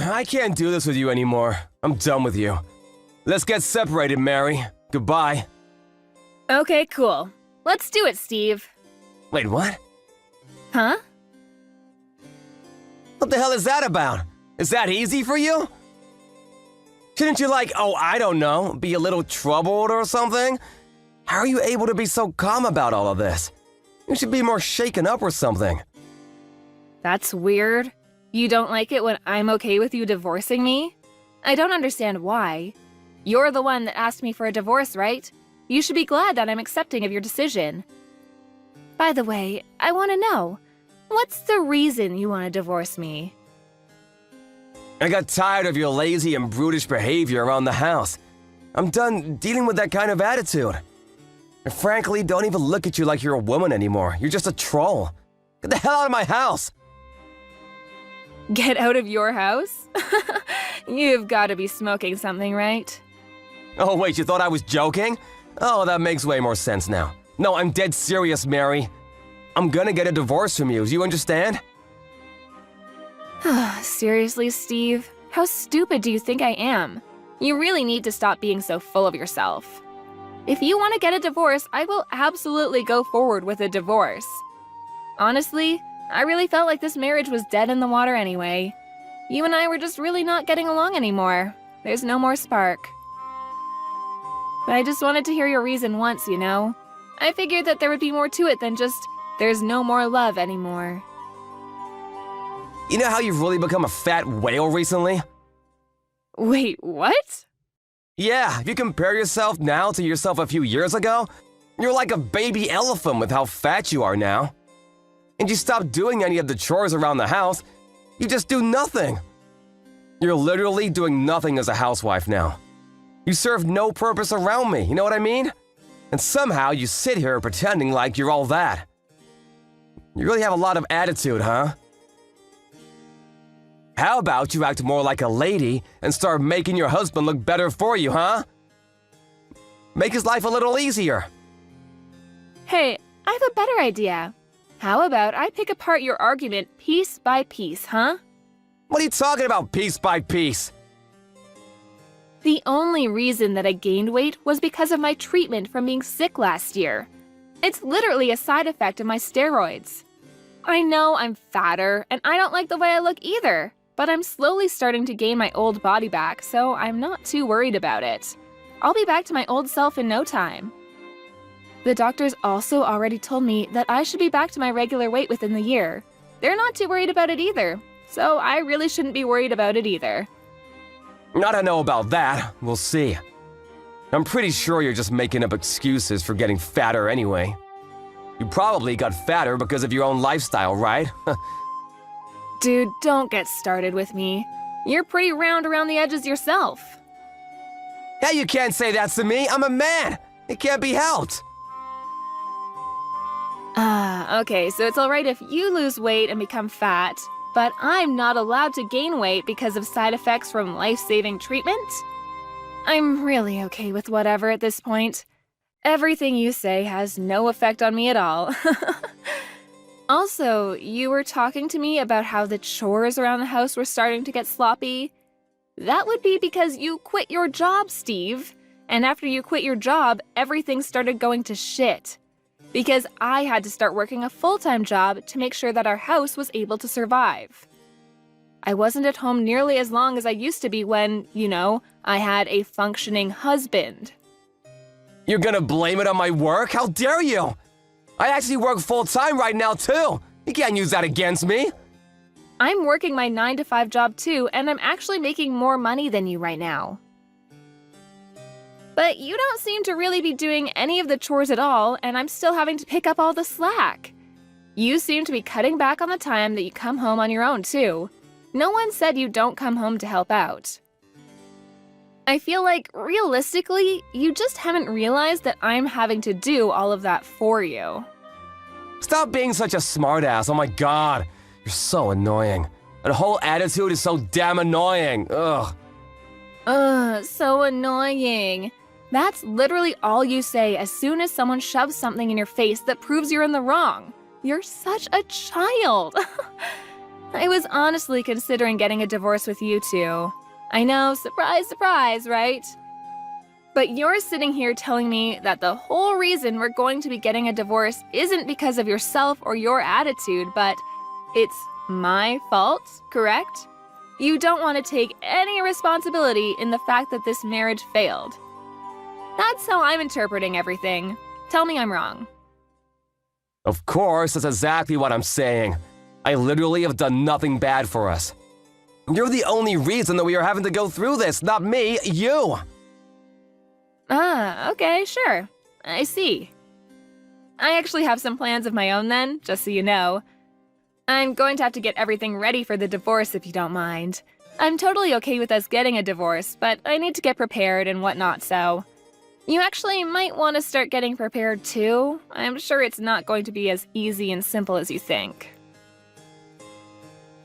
I can't do this with you anymore. I'm done with you. Let's get separated, Mary. Goodbye. Okay, cool. Let's do it, Steve. Wait, what? Huh? What the hell is that about? Is that easy for you? Shouldn't you I don't know, be a little troubled or something? How are you able to be so calm about all of this? You should be more shaken up or something. That's weird. You don't like it when I'm okay with you divorcing me? I don't understand why. You're the one that asked me for a divorce, right? You should be glad that I'm accepting of your decision. By the way, I want to know, what's the reason you want to divorce me? I got tired of your lazy and brutish behavior around the house. I'm done dealing with that kind of attitude. I frankly don't even look at you like you're a woman anymore. You're just a troll. Get the hell out of my house! Get out of your house? You've got to be smoking something, right? Oh wait, you thought I was joking? Oh, that makes way more sense now. No, I'm dead serious, Mary. I'm gonna get a divorce from you, do you understand? Seriously, Steve? How stupid do you think I am? You really need to stop being so full of yourself. If you want to get a divorce, I will absolutely go forward with a divorce. Honestly, I really felt like this marriage was dead in the water anyway. You and I were just really not getting along anymore. There's no more spark. But I just wanted to hear your reason once, you know? I figured that there would be more to it than just, there's no more love anymore. You know how you've really become a fat whale recently? Wait, what? Yeah, if you compare yourself now to yourself a few years ago, you're like a baby elephant with how fat you are now. And you stop doing any of the chores around the house, you just do nothing. You're literally doing nothing as a housewife now. You serve no purpose around me, you know what I mean? And somehow you sit here pretending like you're all that. You really have a lot of attitude, huh? How about you act more like a lady and start making your husband look better for you, huh? Make his life a little easier. Hey, I have a better idea. How about I pick apart your argument piece by piece, huh? What are you talking about, piece by piece? The only reason that I gained weight was because of my treatment from being sick last year. It's literally a side effect of my steroids. I know I'm fatter, and I don't like the way I look either, but I'm slowly starting to gain my old body back, so I'm not too worried about it. I'll be back to my old self in no time. The doctors also already told me that I should be back to my regular weight within the year. They're not too worried about it either, so I really shouldn't be worried about it either. I don't know about that. We'll see. I'm pretty sure you're just making up excuses for getting fatter anyway. You probably got fatter because of your own lifestyle, right? Dude, don't get started with me. You're pretty round around the edges yourself. Hey, you can't say that to me. I'm a man. It can't be helped. Okay, so it's alright if you lose weight and become fat, but I'm not allowed to gain weight because of side effects from life-saving treatment? I'm really okay with whatever at this point. Everything you say has no effect on me at all. Also, you were talking to me about how the chores around the house were starting to get sloppy. That would be because you quit your job, Steve. And after you quit your job, everything started going to shit. Because I had to start working a full-time job to make sure that our house was able to survive. I wasn't at home nearly as long as I used to be when, you know, I had a functioning husband. You're gonna blame it on my work? How dare you? I actually work full-time right now, too. You can't use that against me. I'm working my 9-to-5 job too, and I'm actually making more money than you right now. But you don't seem to really be doing any of the chores at all, and I'm still having to pick up all the slack. You seem to be cutting back on the time that you come home on your own, too. No one said you don't come home to help out. I feel like, realistically, you just haven't realized that I'm having to do all of that for you. Stop being such a smartass. Oh my god. You're so annoying. That whole attitude is so damn annoying. Ugh. So annoying. That's literally all you say as soon as someone shoves something in your face that proves you're in the wrong. You're such a child. I was honestly considering getting a divorce with you two. I know, surprise, surprise, right? But you're sitting here telling me that the whole reason we're going to be getting a divorce isn't because of yourself or your attitude, but it's my fault, correct? You don't want to take any responsibility in the fact that this marriage failed. That's how I'm interpreting everything. Tell me I'm wrong. Of course, that's exactly what I'm saying. I literally have done nothing bad for us. You're the only reason that we are having to go through this, not me, you! Ah, okay, sure. I see. I actually have some plans of my own then, just so you know. I'm going to have to get everything ready for the divorce if you don't mind. I'm totally okay with us getting a divorce, but I need to get prepared and whatnot, so... You actually might want to start getting prepared too. I'm sure it's not going to be as easy and simple as you think.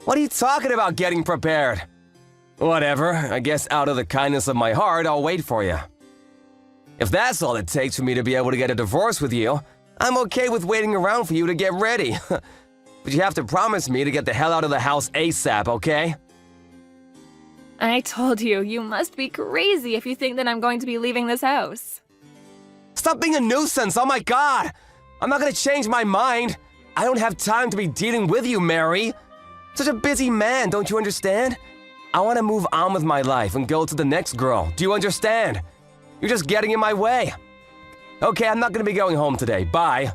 What are you talking about, getting prepared? Whatever, I guess out of the kindness of my heart, I'll wait for you. If that's all it takes for me to be able to get a divorce with you, I'm okay with waiting around for you to get ready. But you have to promise me to get the hell out of the house ASAP, okay? I told you, you must be crazy if you think that I'm going to be leaving this house. Stop being a nuisance, oh my god! I'm not gonna change my mind. I don't have time to be dealing with you, Mary. Such a busy man, don't you understand? I want to move on with my life and go to the next girl. Do you understand? You're just getting in my way. Okay, I'm not gonna be going home today. Bye.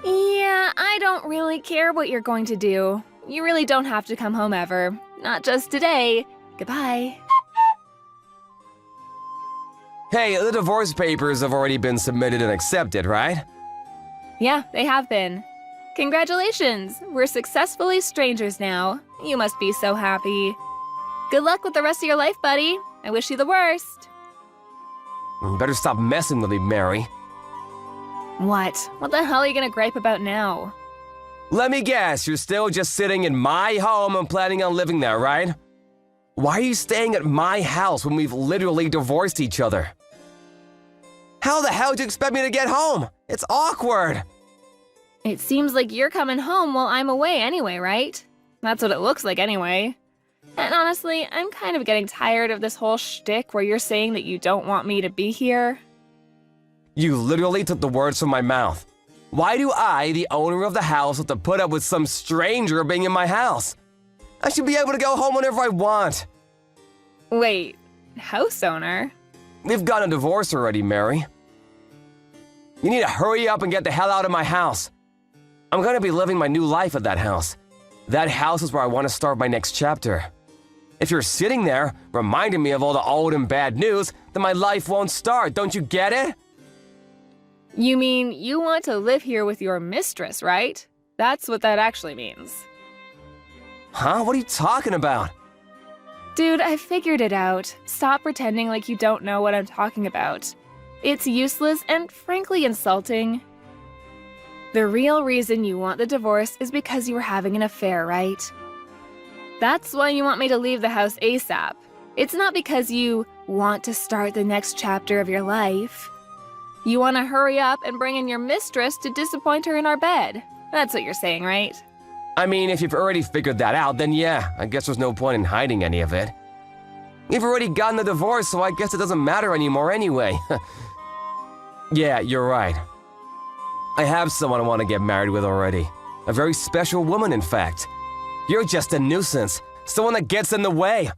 Yeah, I don't really care what you're going to do. You really don't have to come home ever. Not just today. Goodbye. Hey, the divorce papers have already been submitted and accepted, right? Yeah, they have been. Congratulations! We're successfully strangers now. You must be so happy. Good luck with the rest of your life, buddy. I wish you the worst. You better stop messing with me, Mary. What? What the hell are you gonna gripe about now? Let me guess, you're still just sitting in my home and planning on living there, right? Why are you staying at my house when we've literally divorced each other? How the hell do you expect me to get home? It's awkward. It seems like you're coming home while I'm away anyway, right? That's what it looks like anyway. And honestly, I'm kind of getting tired of this whole shtick where you're saying that you don't want me to be here. You literally took the words from my mouth. Why do I, the owner of the house, have to put up with some stranger being in my house? I should be able to go home whenever I want. Wait, house owner? We've gotten a divorce already, Mary. You need to hurry up and get the hell out of my house. I'm gonna be living my new life at that house. That house is where I want to start my next chapter. If you're sitting there, reminding me of all the old and bad news, then my life won't start, don't you get it? You mean you want to live here with your mistress, right? That's what that actually means. Huh? What are you talking about? Dude, I figured it out. Stop pretending like you don't know what I'm talking about. It's useless and frankly insulting. The real reason you want the divorce is because you were having an affair, right? That's why you want me to leave the house ASAP. It's not because you want to start the next chapter of your life. You want to hurry up and bring in your mistress to disappoint her in our bed. That's what you're saying, right? I mean, if you've already figured that out, then yeah, I guess there's no point in hiding any of it. You've already gotten the divorce, so I guess it doesn't matter anymore anyway. Yeah, you're right. I have someone I want to get married with already. A very special woman, in fact. You're just a nuisance, someone that gets in the way.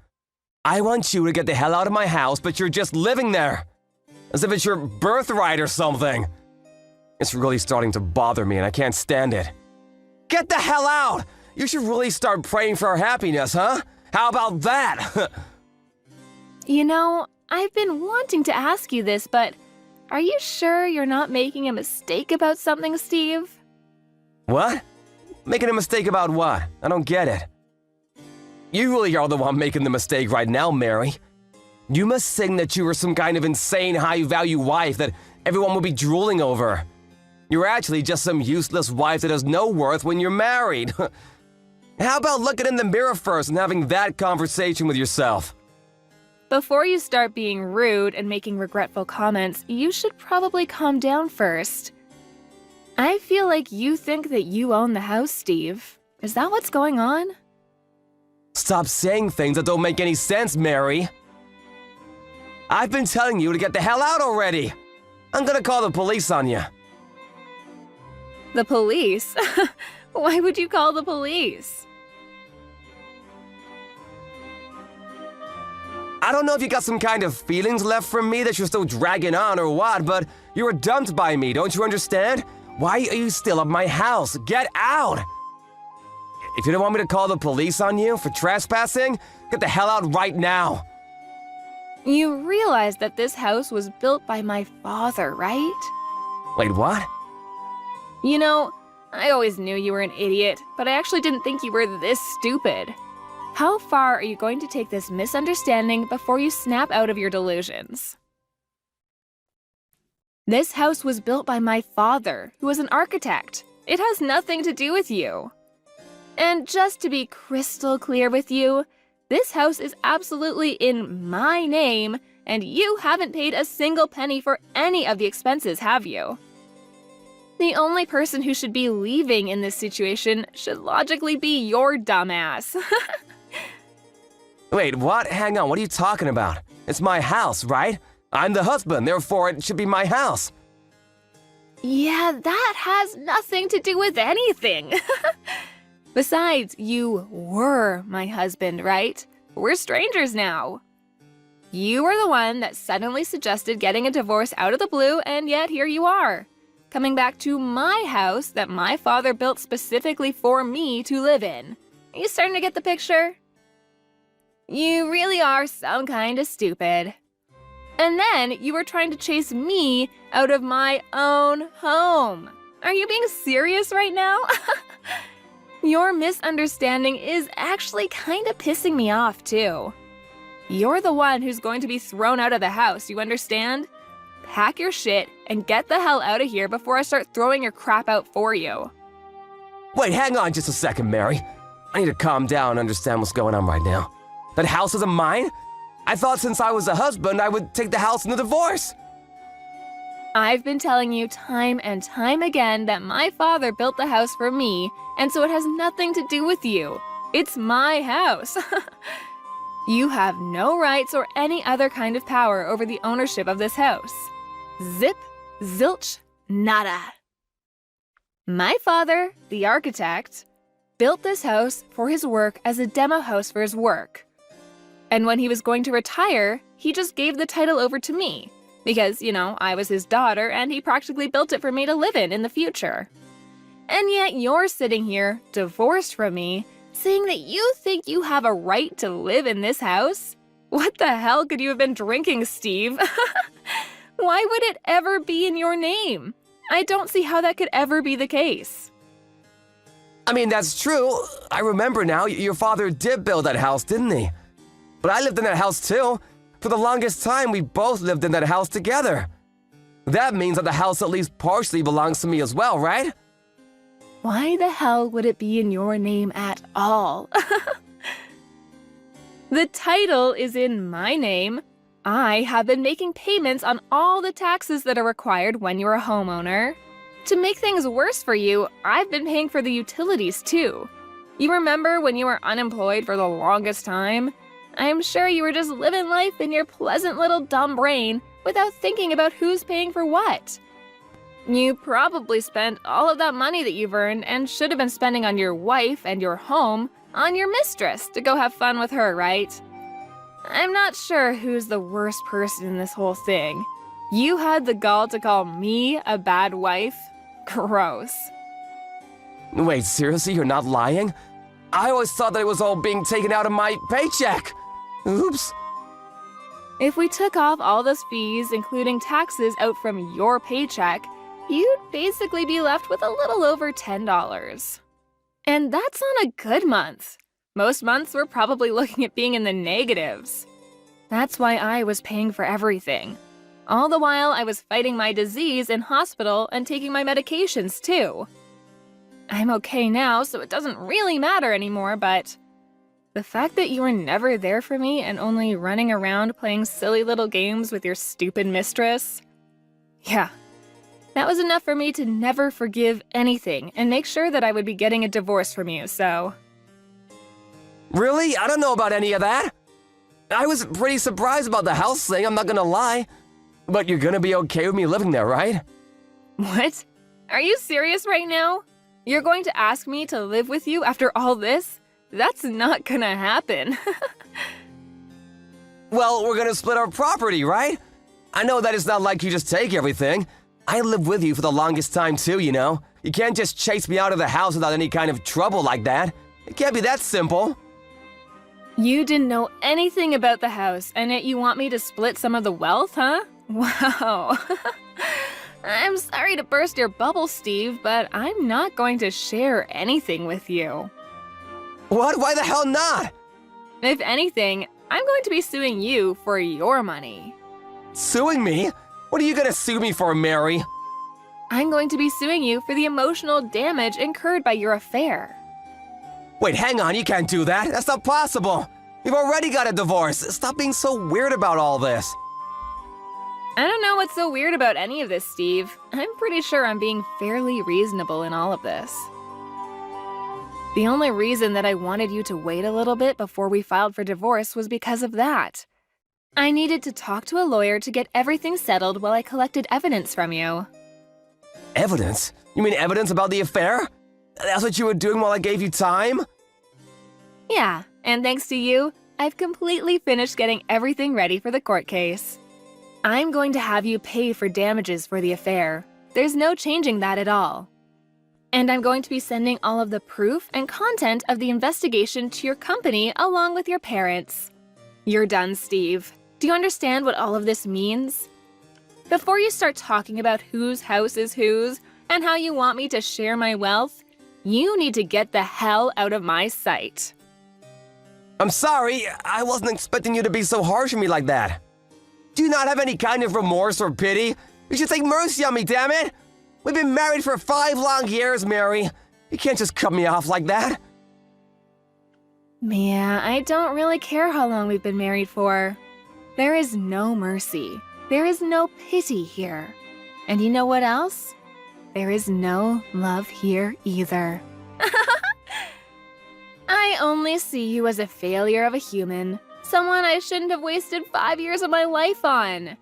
I want you to get the hell out of my house, but you're just living there. As if it's your birthright or something. It's really starting to bother me and I can't stand it. Get the hell out! You should really start praying for our happiness, huh? How about that? You know, I've been wanting to ask you this, but are you sure you're not making a mistake about something, Steve? What? Making a mistake about what? I don't get it. You really are the one making the mistake right now, Mary. You must think that you are some kind of insane high-value wife that everyone will be drooling over. You're actually just some useless wife that has no worth when you're married. How about looking in the mirror first and having that conversation with yourself? Before you start being rude and making regretful comments, you should probably calm down first. I feel like you think that you own the house, Steve. Is that what's going on? Stop saying things that don't make any sense, Mary. I've been telling you to get the hell out already. I'm gonna call the police on you. The police? Why would you call the police? I don't know if you got some kind of feelings left from me that you're still dragging on or what, but you were dumped by me, don't you understand? Why are you still at my house? Get out! If you don't want me to call the police on you for trespassing, get the hell out right now. You realize that this house was built by my father, right? Wait, what? You know, I always knew you were an idiot, but I actually didn't think you were this stupid. How far are you going to take this misunderstanding before you snap out of your delusions? This house was built by my father, who was an architect. It has nothing to do with you. And just to be crystal clear with you, this house is absolutely in my name, and you haven't paid a single penny for any of the expenses, have you? The only person who should be leaving in this situation should logically be your dumbass. Wait, what? Hang on, what are you talking about? It's my house, right? I'm the husband, therefore it should be my house. Yeah, that has nothing to do with anything. Besides, you were my husband, right? We're strangers now. You were the one that suddenly suggested getting a divorce out of the blue, and yet here you are, coming back to my house that my father built specifically for me to live in. Are you starting to get the picture? You really are some kind of stupid. And then you were trying to chase me out of my own home. Are you being serious right now? Your misunderstanding is actually kind of pissing me off, too. You're the one who's going to be thrown out of the house, you understand? Pack your shit and get the hell out of here before I start throwing your crap out for you. Wait, hang on just a second, Mary. I need to calm down and understand what's going on right now. That house isn't mine? I thought since I was a husband, I would take the house in the divorce. I've been telling you time and time again that my father built the house for me, and so it has nothing to do with you. It's my house. You have no rights or any other kind of power over the ownership of this house. Zip, zilch, nada. My father, the architect, built this house for his work as a demo house for his work. And when he was going to retire, he just gave the title over to me. Because, you know, I was his daughter and he practically built it for me to live in the future. And yet you're sitting here, divorced from me, saying that you think you have a right to live in this house? What the hell could you have been drinking, Steve? Why would it ever be in your name? I don't see how that could ever be the case. I mean, that's true. I remember now, your father did build that house, didn't he? But I lived in that house too. For the longest time, we both lived in that house together. That means that the house at least partially belongs to me as well, right? Why the hell would it be in your name at all? The title is in my name. I have been making payments on all the taxes that are required when you're a homeowner. To make things worse for you, I've been paying for the utilities too. You remember when you were unemployed for the longest time? I'm sure you were just living life in your pleasant little dumb brain without thinking about who's paying for what. You probably spent all of that money that you've earned and should have been spending on your wife and your home on your mistress to go have fun with her, right? I'm not sure who's the worst person in this whole thing. You had the gall to call me a bad wife? Gross. Wait, seriously, you're not lying? I always thought that it was all being taken out of my paycheck. Oops. If we took off all those fees, including taxes, out from your paycheck, you'd basically be left with a little over $10. And that's on a good month. Most months we're probably looking at being in the negatives. That's why I was paying for everything. All the while I was fighting my disease in hospital and taking my medications too. I'm okay now, so it doesn't really matter anymore, but the fact that you were never there for me and only running around playing silly little games with your stupid mistress, yeah, That was enough for me to never forgive anything and make sure that I would be getting a divorce from you, so… Really? I don't know about any of that. I was pretty surprised about the house thing, I'm not gonna lie. But you're gonna be okay with me living there, right? What? Are you serious right now? You're going to ask me to live with you after all this? That's not gonna happen. Well, we're gonna split our property, right? I know that it's not like you just take everything. I lived with you for the longest time too, you know? You can't just chase me out of the house without any kind of trouble like that. It can't be that simple. You didn't know anything about the house, and yet you want me to split some of the wealth, huh? Wow. I'm sorry to burst your bubble, Steve, but I'm not going to share anything with you. What? Why the hell not? If anything, I'm going to be suing you for your money. Suing me? What are you gonna sue me for, Mary? I'm going to be suing you for the emotional damage incurred by your affair. Wait, hang on, you can't do that. That's not possible. You've already got a divorce. Stop being so weird about all this. I don't know what's so weird about any of this, Steve. I'm pretty sure I'm being fairly reasonable in all of this. The only reason that I wanted you to wait a little bit before we filed for divorce was because of that. I needed to talk to a lawyer to get everything settled while I collected evidence from you. Evidence? You mean evidence about the affair? That's what you were doing while I gave you time? Yeah, and thanks to you, I've completely finished getting everything ready for the court case. I'm going to have you pay for damages for the affair. There's no changing that at all. And I'm going to be sending all of the proof and content of the investigation to your company along with your parents. You're done, Steve. Do you understand what all of this means? Before you start talking about whose house is whose and how you want me to share my wealth, you need to get the hell out of my sight. I'm sorry, I wasn't expecting you to be so harsh on me like that. Do you not have any kind of remorse or pity? You should take mercy on me, damn it! We've been married for 5 long years, Mary. You can't just cut me off like that. Mia, I don't really care how long we've been married for. There is no mercy. There is no pity here. And you know what else? There is no love here either. I only see you as a failure of a human, someone I shouldn't have wasted 5 years of my life on.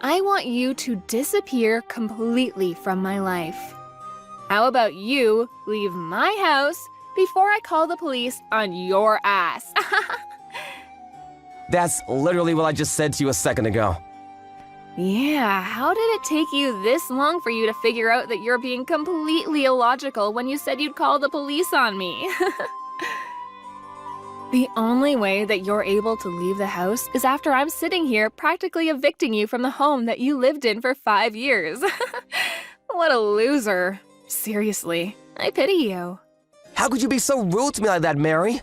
I want you to disappear completely from my life. How about you leave my house before I call the police on your ass? That's literally what I just said to you a second ago. Yeah, how did it take you this long for you to figure out that you're being completely illogical when you said you'd call the police on me? The only way that you're able to leave the house is after I'm sitting here practically evicting you from the home that you lived in for 5 years. What a loser. Seriously, I pity you. How could you be so rude to me like that, Mary?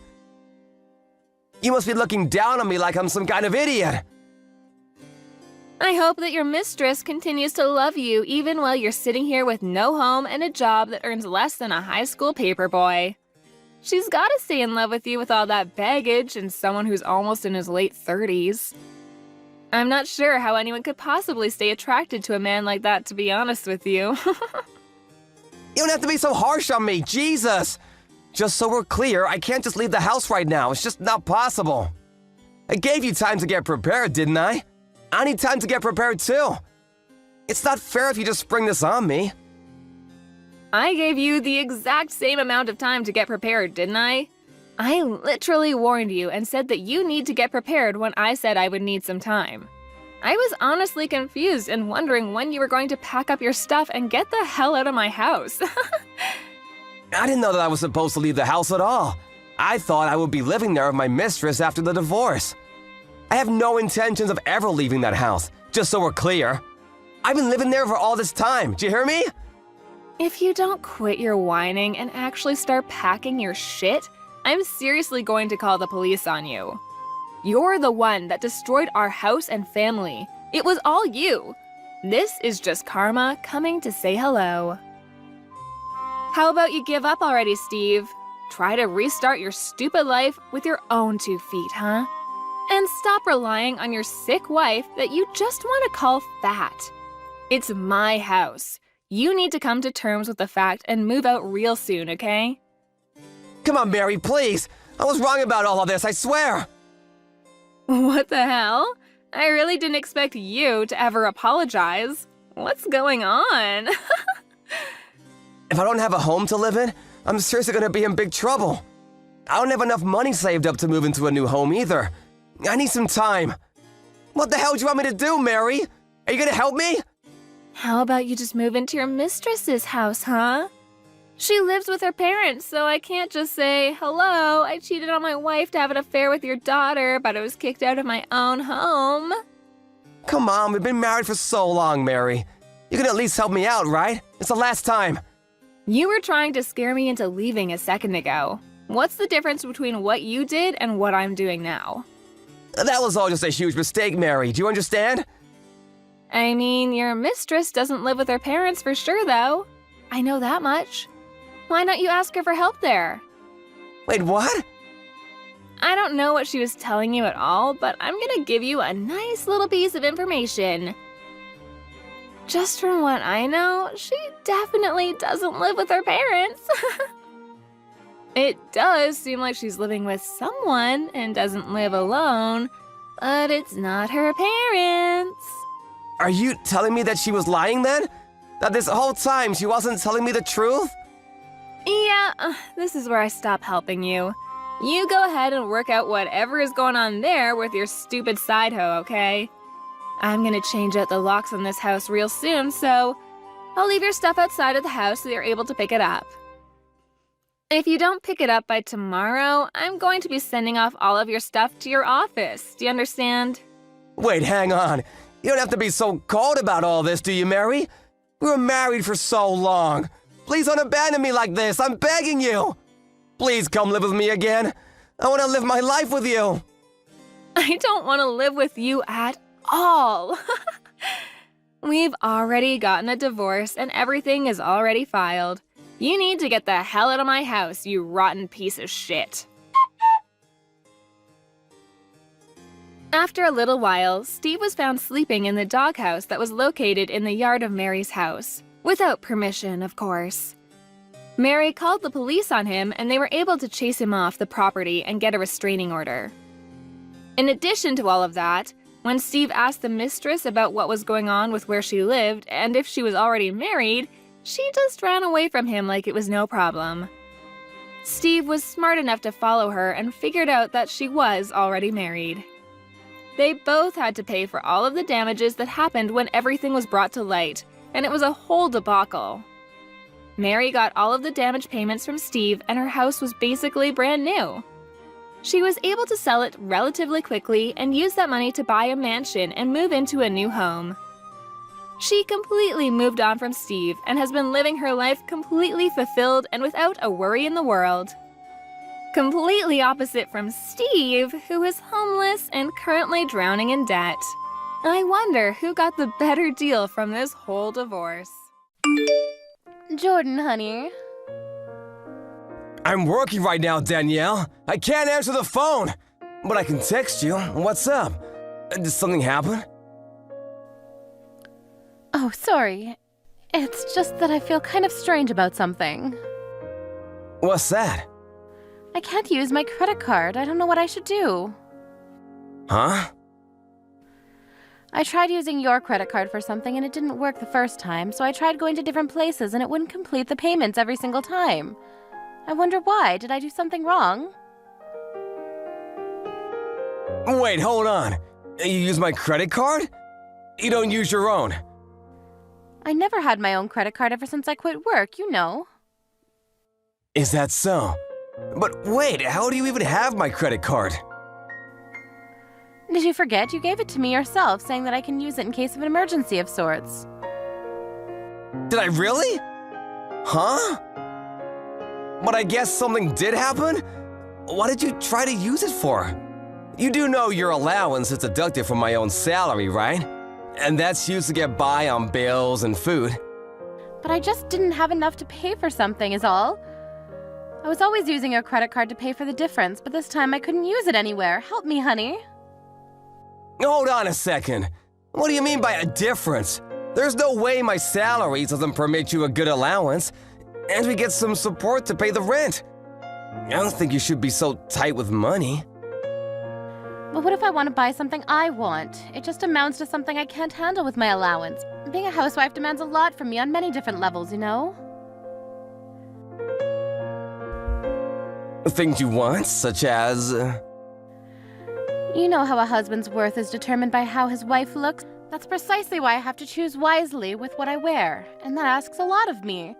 You must be looking down on me like I'm some kind of idiot. I hope that your mistress continues to love you even while you're sitting here with no home and a job that earns less than a high school paperboy. She's gotta stay in love with you with all that baggage and someone who's almost in his late 30s. I'm not sure how anyone could possibly stay attracted to a man like that, to be honest with you. You don't have to be so harsh on me, Jesus! Just so we're clear, I can't just leave the house right now. It's just not possible. I gave you time to get prepared, didn't I? I need time to get prepared too. It's not fair if you just spring this on me. I gave you the exact same amount of time to get prepared, didn't I? I literally warned you and said that you need to get prepared when I said I would need some time. I was honestly confused and wondering when you were going to pack up your stuff and get the hell out of my house. I didn't know that I was supposed to leave the house at all. I thought I would be living there with my mistress after the divorce. I have no intentions of ever leaving that house, just so we're clear. I've been living there for all this time, do you hear me? If you don't quit your whining and actually start packing your shit, I'm seriously going to call the police on you. You're the one that destroyed our house and family. It was all you. This is just karma coming to say hello. How about you give up already, Steve? Try to restart your stupid life with your own 2 feet, huh? And stop relying on your sick wife that you just want to call fat. It's my house. You need to come to terms with the fact and move out real soon, okay? Come on, Mary, please. I was wrong about all of this, I swear. What the hell? I really didn't expect you to ever apologize. What's going on? If I don't have a home to live in, I'm seriously gonna be in big trouble. I don't have enough money saved up to move into a new home either. I need some time. What the hell do you want me to do, Mary? Are you gonna help me? How about you just move into your mistress's house, huh? She lives with her parents, so I can't just say, hello, I cheated on my wife to have an affair with your daughter, but I was kicked out of my own home. Come on, we've been married for so long, Mary. You can at least help me out, right? It's the last time. You were trying to scare me into leaving a second ago. What's the difference between what you did and what I'm doing now? That was all just a huge mistake, Mary. Do you understand? I mean, your mistress doesn't live with her parents for sure, though. I know that much. Why don't you ask her for help there? Wait, what? I don't know what she was telling you at all, but I'm gonna give you a nice little piece of information. Just from what I know, she definitely doesn't live with her parents. It does seem like she's living with someone and doesn't live alone, but it's not her parents. Are you telling me that she was lying then? That this whole time she wasn't telling me the truth? Yeah, this is where I stop helping you. You go ahead and work out whatever is going on there with your stupid side hoe, okay? I'm gonna change out the locks on this house real soon, so I'll leave your stuff outside of the house so you're able to pick it up. If you don't pick it up by tomorrow, I'm going to be sending off all of your stuff to your office. Do you understand? Wait, hang on. You don't have to be so cold about all this, do you, Mary? We were married for so long. Please don't abandon me like this. I'm begging you. Please come live with me again. I want to live my life with you. I don't want to live with you at all. We've already gotten a divorce and everything is already filed. You need to get the hell out of my house, you rotten piece of shit. After a little while, Steve was found sleeping in the doghouse that was located in the yard of Mary's house. Without permission, of course. Mary called the police on him and they were able to chase him off the property and get a restraining order. In addition to all of that, when Steve asked the mistress about what was going on with where she lived and if she was already married, she just ran away from him like it was no problem. Steve was smart enough to follow her and figured out that she was already married. They both had to pay for all of the damages that happened when everything was brought to light, and it was a whole debacle. Mary got all of the damage payments from Steve and her house was basically brand new. She was able to sell it relatively quickly and use that money to buy a mansion and move into a new home. She completely moved on from Steve and has been living her life completely fulfilled and without a worry in the world. Completely opposite from Steve, who is homeless and currently drowning in debt. I wonder who got the better deal from this whole divorce. Jordan, honey. I'm working right now, Danielle. I can't answer the phone. But I can text you. What's up? Did something happen? Oh, sorry. It's just that I feel kind of strange about something. What's that? I can't use my credit card. I don't know what I should do. Huh? I tried using your credit card for something and it didn't work the first time, so I tried going to different places and it wouldn't complete the payments every single time. I wonder why. Did I do something wrong? Wait, hold on. You use my credit card? You don't use your own. I never had my own credit card ever since I quit work, you know. Is that so? But wait, how do you even have my credit card? Did you forget? You gave it to me yourself, saying that I can use it in case of an emergency of sorts. Did I really? Huh? But I guess something did happen? What did you try to use it for? You do know your allowance is deducted from my own salary, right? And that's used to get by on bills and food. But I just didn't have enough to pay for something, is all. I was always using your credit card to pay for the difference, but this time I couldn't use it anywhere. Help me, honey. Hold on a second. What do you mean by a difference? There's no way my salary doesn't permit you a good allowance, and we get some support to pay the rent. I don't think you should be so tight with money. But what if I want to buy something I want? It just amounts to something I can't handle with my allowance. Being a housewife demands a lot from me on many different levels, you know? Things you want, such as... You know how a husband's worth is determined by how his wife looks? That's precisely why I have to choose wisely with what I wear, and that asks a lot of me.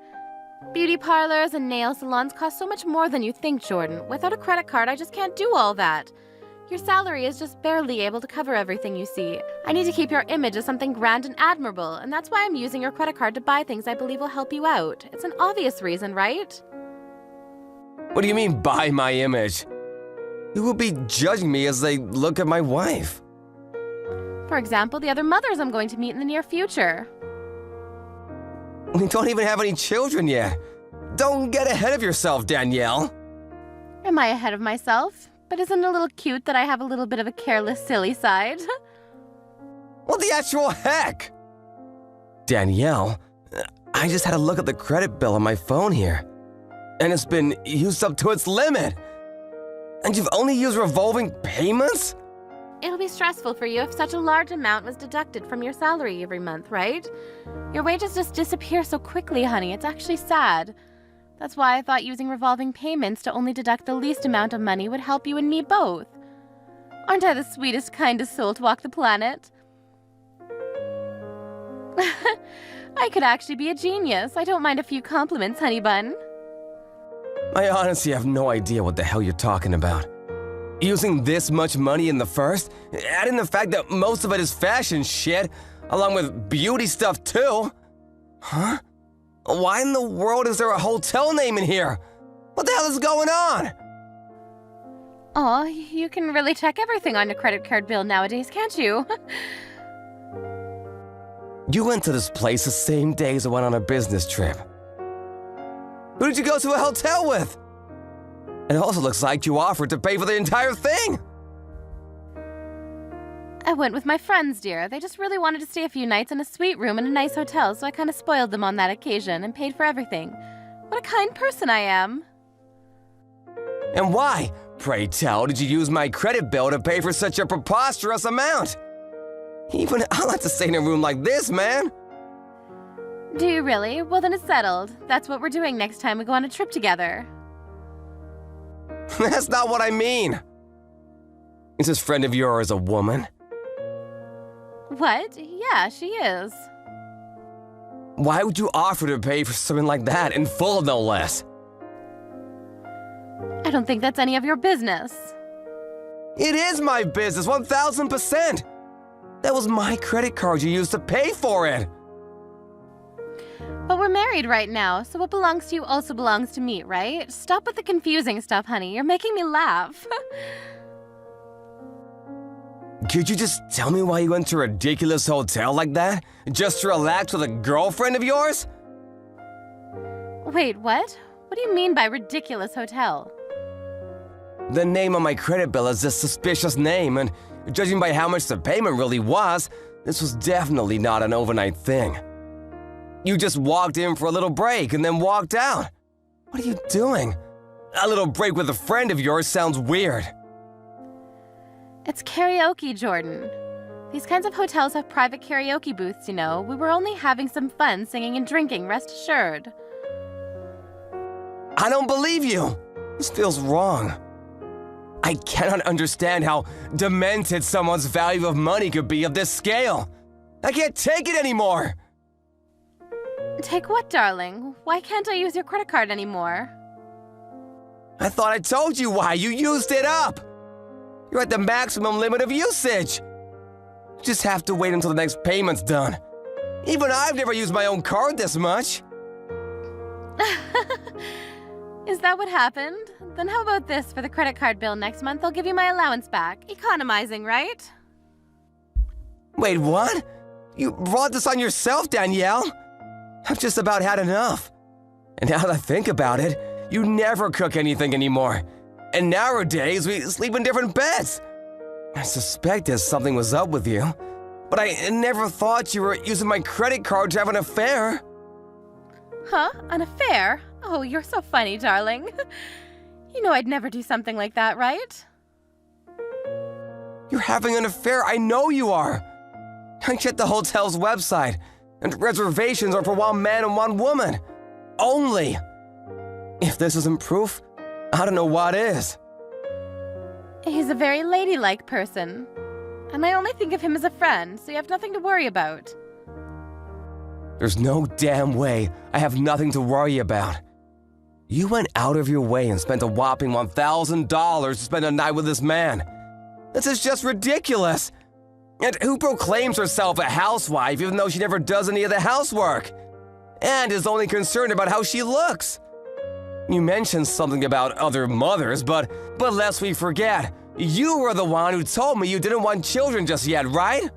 Beauty parlors and nail salons cost so much more than you think, Jordan. Without a credit card, I just can't do all that. Your salary is just barely able to cover everything you see. I need to keep your image as something grand and admirable, and that's why I'm using your credit card to buy things I believe will help you out. It's an obvious reason, right? What do you mean, by my image? You will be judging me as they look at my wife. For example, the other mothers I'm going to meet in the near future. We don't even have any children yet. Don't get ahead of yourself, Danielle. Am I ahead of myself? But isn't it a little cute that I have a little bit of a careless, silly side? What the actual heck? Danielle, I just had a look at the credit bill on my phone here. And it's been used up to its limit. And you've only used revolving payments? It'll be stressful for you if such a large amount was deducted from your salary every month, right? Your wages just disappear so quickly, honey. It's actually sad. That's why I thought using revolving payments to only deduct the least amount of money would help you and me both. Aren't I the sweetest, kindest soul to walk the planet? I could actually be a genius. I don't mind a few compliments, honey bun. I honestly have no idea what the hell you're talking about. Using this much money in the first, adding the fact that most of it is fashion shit, along with beauty stuff too. Huh? Why in the world is there a hotel name in here? What the hell is going on? Aw, you can really check everything on your credit card bill nowadays, can't you? You went to this place the same day as I went on a business trip. Who did you go to a hotel with? It also looks like you offered to pay for the entire thing. I went with my friends, dear. They just really wanted to stay a few nights in a suite room in a nice hotel, so I kind of spoiled them on that occasion and paid for everything. What a kind person I am. And why, pray tell, did you use my credit bill to pay for such a preposterous amount? Even I like to stay in a room like this, man. Do you really? Well, then it's settled. That's what we're doing next time we go on a trip together. That's not what I mean. Is this friend of yours a woman? What? Yeah, she is. Why would you offer to pay for something like that, in full no less? I don't think that's any of your business. It is my business, 1000%. That was my credit card you used to pay for it. But we're married right now, so what belongs to you also belongs to me, right? Stop with the confusing stuff, honey. You're making me laugh. Could you just tell me why you went to a ridiculous hotel like that? Just to relax with a girlfriend of yours? Wait, what? What do you mean by ridiculous hotel? The name on my credit bill is a suspicious name, and judging by how much the payment really was, this was definitely not an overnight thing. You just walked in for a little break and then walked out. What are you doing? A little break with a friend of yours sounds weird. It's karaoke, Jordan. These kinds of hotels have private karaoke booths, you know. We were only having some fun singing and drinking, rest assured. I don't believe you. This feels wrong. I cannot understand how demented someone's value of money could be of this scale. I can't take it anymore. Take what, darling? Why can't I use your credit card anymore? I thought I told you why. You used it up. You're at the maximum limit of usage. You just have to wait until the next payment's done. Even I've never used my own card this much. Is that what happened? Then how about this for the credit card bill next month? I'll give you my allowance back. Economizing, right? Wait, what? You brought this on yourself, Danielle? I've just about had enough. And now that I think about it, you never cook anything anymore. And nowadays, we sleep in different beds. I suspected something was up with you. but I never thought you were using my credit card to have an affair. Huh? An affair? Oh, you're so funny, darling. You know I'd never do something like that, right? You're having an affair, I know you are. I checked the hotel's website, and reservations are for one man and one woman. Only. If this isn't proof, I don't know what is. He's a very ladylike person. And I only think of him as a friend, so you have nothing to worry about. There's no damn way I have nothing to worry about. You went out of your way and spent a whopping $1,000 to spend a night with this man. This is just ridiculous. And who proclaims herself a housewife even though she never does any of the housework? And is only concerned about how she looks. You mentioned something about other mothers, but lest we forget, you were the one who told me you didn't want children just yet, right?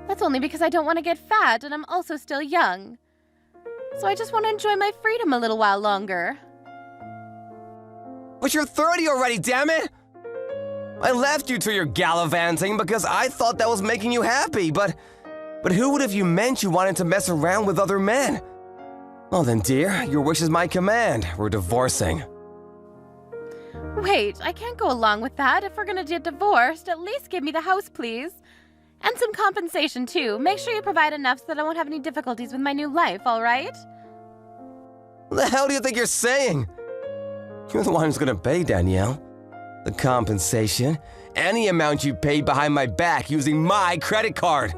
That's only because I don't want to get fat and I'm also still young. So I just want to enjoy my freedom a little while longer. But you're 30 already, damn it! I left you to your gallivanting because I thought that was making you happy, but who would have you meant you wanted to mess around with other men? Well then, dear, your wish is my command. We're divorcing. Wait, I can't go along with that. If we're gonna get divorced, at least give me the house, please. And some compensation, too. Make sure you provide enough so that I won't have any difficulties with my new life, all right? What the hell do you think you're saying? You're the one who's gonna pay, Danielle. The compensation, any amount you paid behind my back using my credit card.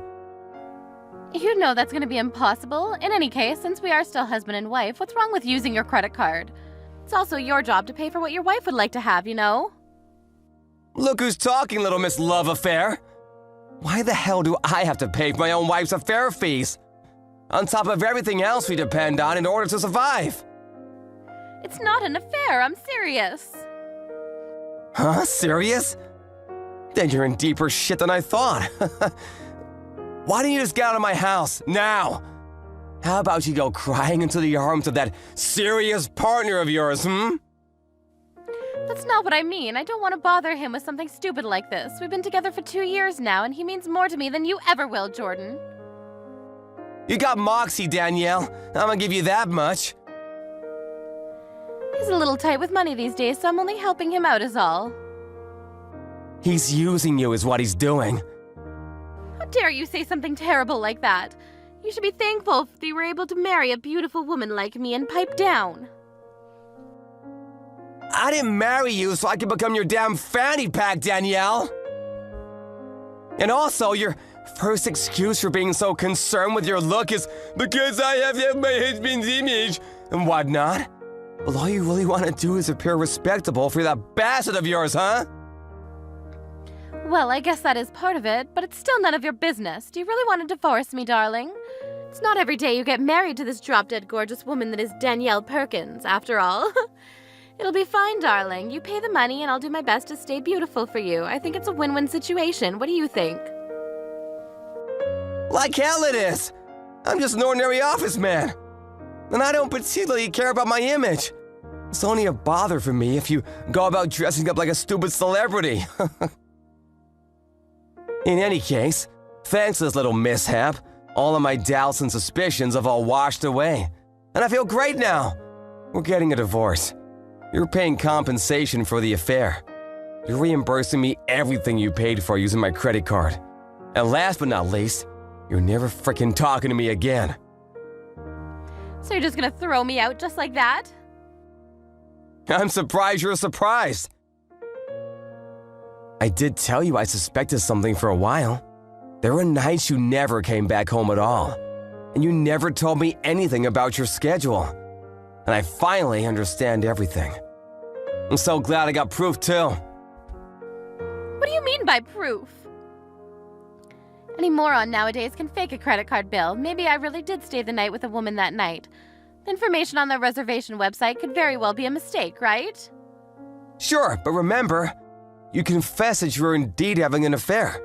You know that's gonna be impossible. In any case, since we are still husband and wife, what's wrong with using your credit card? It's also your job to pay for what your wife would like to have, you know? Look who's talking, little Miss Love Affair. Why the hell do I have to pay for my own wife's affair fees? On top of everything else we depend on in order to survive. It's not an affair, I'm serious. Huh? Serious? Then you're in deeper shit than I thought. Why don't you just get out of my house, now? How about you go crying into the arms of that serious partner of yours, That's not what I mean. I don't want to bother him with something stupid like this. We've been together for 2 years now, and he means more to me than you ever will, Jordan. You got moxie, Danielle. I'm gonna give you that much. He's a little tight with money these days, so I'm only helping him out is all. He's using you is what he's doing. How dare you say something terrible like that? You should be thankful that you were able to marry a beautiful woman like me and pipe down. I didn't marry you so I could become your damn fanny pack, Danielle. And also, your first excuse for being so concerned with your look is because I have to have my husband's image and whatnot. Well, all you really want to do is appear respectable for that bastard of yours, huh? Well, I guess that is part of it, but it's still none of your business. Do you really want to divorce me, darling? It's not every day you get married to this drop-dead gorgeous woman that is Danielle Perkins, after all. It'll be fine, darling. You pay the money and I'll do my best to stay beautiful for you. I think it's a win-win situation. What do you think? Like hell it is. I'm just an ordinary office man. And I don't particularly care about my image. It's only a bother for me if you go about dressing up like a stupid celebrity. In any case, thanks to this little mishap, all of my doubts and suspicions have all washed away. And I feel great now. We're getting a divorce. You're paying compensation for the affair. You're reimbursing me everything you paid for using my credit card. And last but not least, you're never frickin' talking to me again. So you're just gonna throw me out just like that? I'm surprised you're surprised. I did tell you I suspected something for a while. There were nights you never came back home at all. And you never told me anything about your schedule. And I finally understand everything. I'm so glad I got proof too. What do you mean by proof? Any moron nowadays can fake a credit card bill. Maybe I really did stay the night with a woman that night. The information on the reservation website could very well be a mistake, right? Sure, but remember, you confessed that you were indeed having an affair.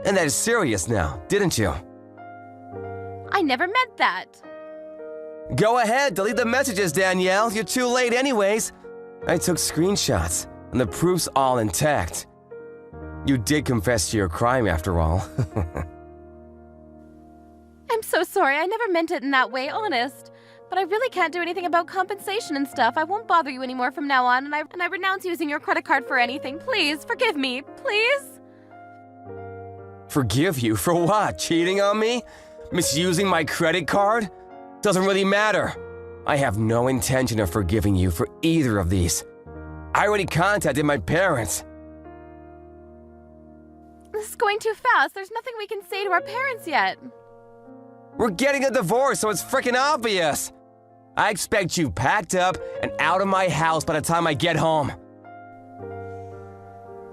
And that is serious now, didn't you? I never meant that. Go ahead, delete the messages, Danielle. You're too late anyways. I took screenshots, and the proof's all intact. You did confess to your crime after all. sorry, I never meant it in that way, honest. But I really can't do anything about compensation and stuff. I won't bother you anymore from now on, and I renounce using your credit card for anything. Please, forgive me, please? Forgive you for what? Cheating on me? Misusing my credit card? Doesn't really matter. I have no intention of forgiving you for either of these. I already contacted my parents. This is going too fast. There's nothing we can say to our parents yet. We're getting a divorce, so it's freaking obvious. I expect you packed up and out of my house by the time I get home.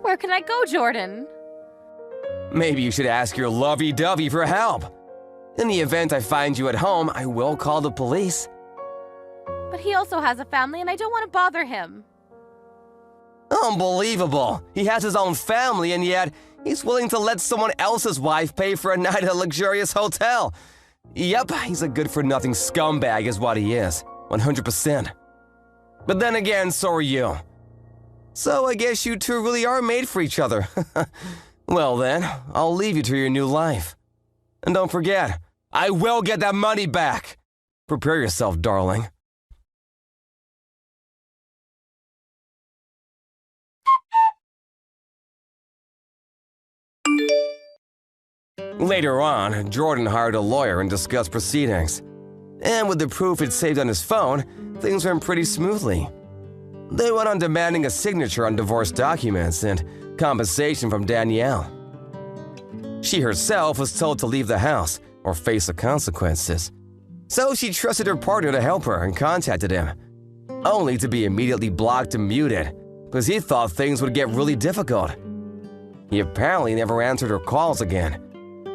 Where can I go, Jordan? Maybe you should ask your lovey-dovey for help. In the event I find you at home, I will call the police. But he also has a family, and I don't want to bother him. Unbelievable. He has his own family, and yet he's willing to let someone else's wife pay for a night at a luxurious hotel. Yep, he's a good-for-nothing scumbag is what he is. 100%. But then again, so are you. So I guess you two really are made for each other. Well then, I'll leave you to your new life. And don't forget, I will get that money back. Prepare yourself, darling. Later on, Jordan hired a lawyer and discussed proceedings. And with the proof he'd saved on his phone, things went pretty smoothly. They went on demanding a signature on divorce documents and compensation from Danielle. She herself was told to leave the house or face the consequences. So she trusted her partner to help her and contacted him, only to be immediately blocked and muted because he thought things would get really difficult. He apparently never answered her calls again.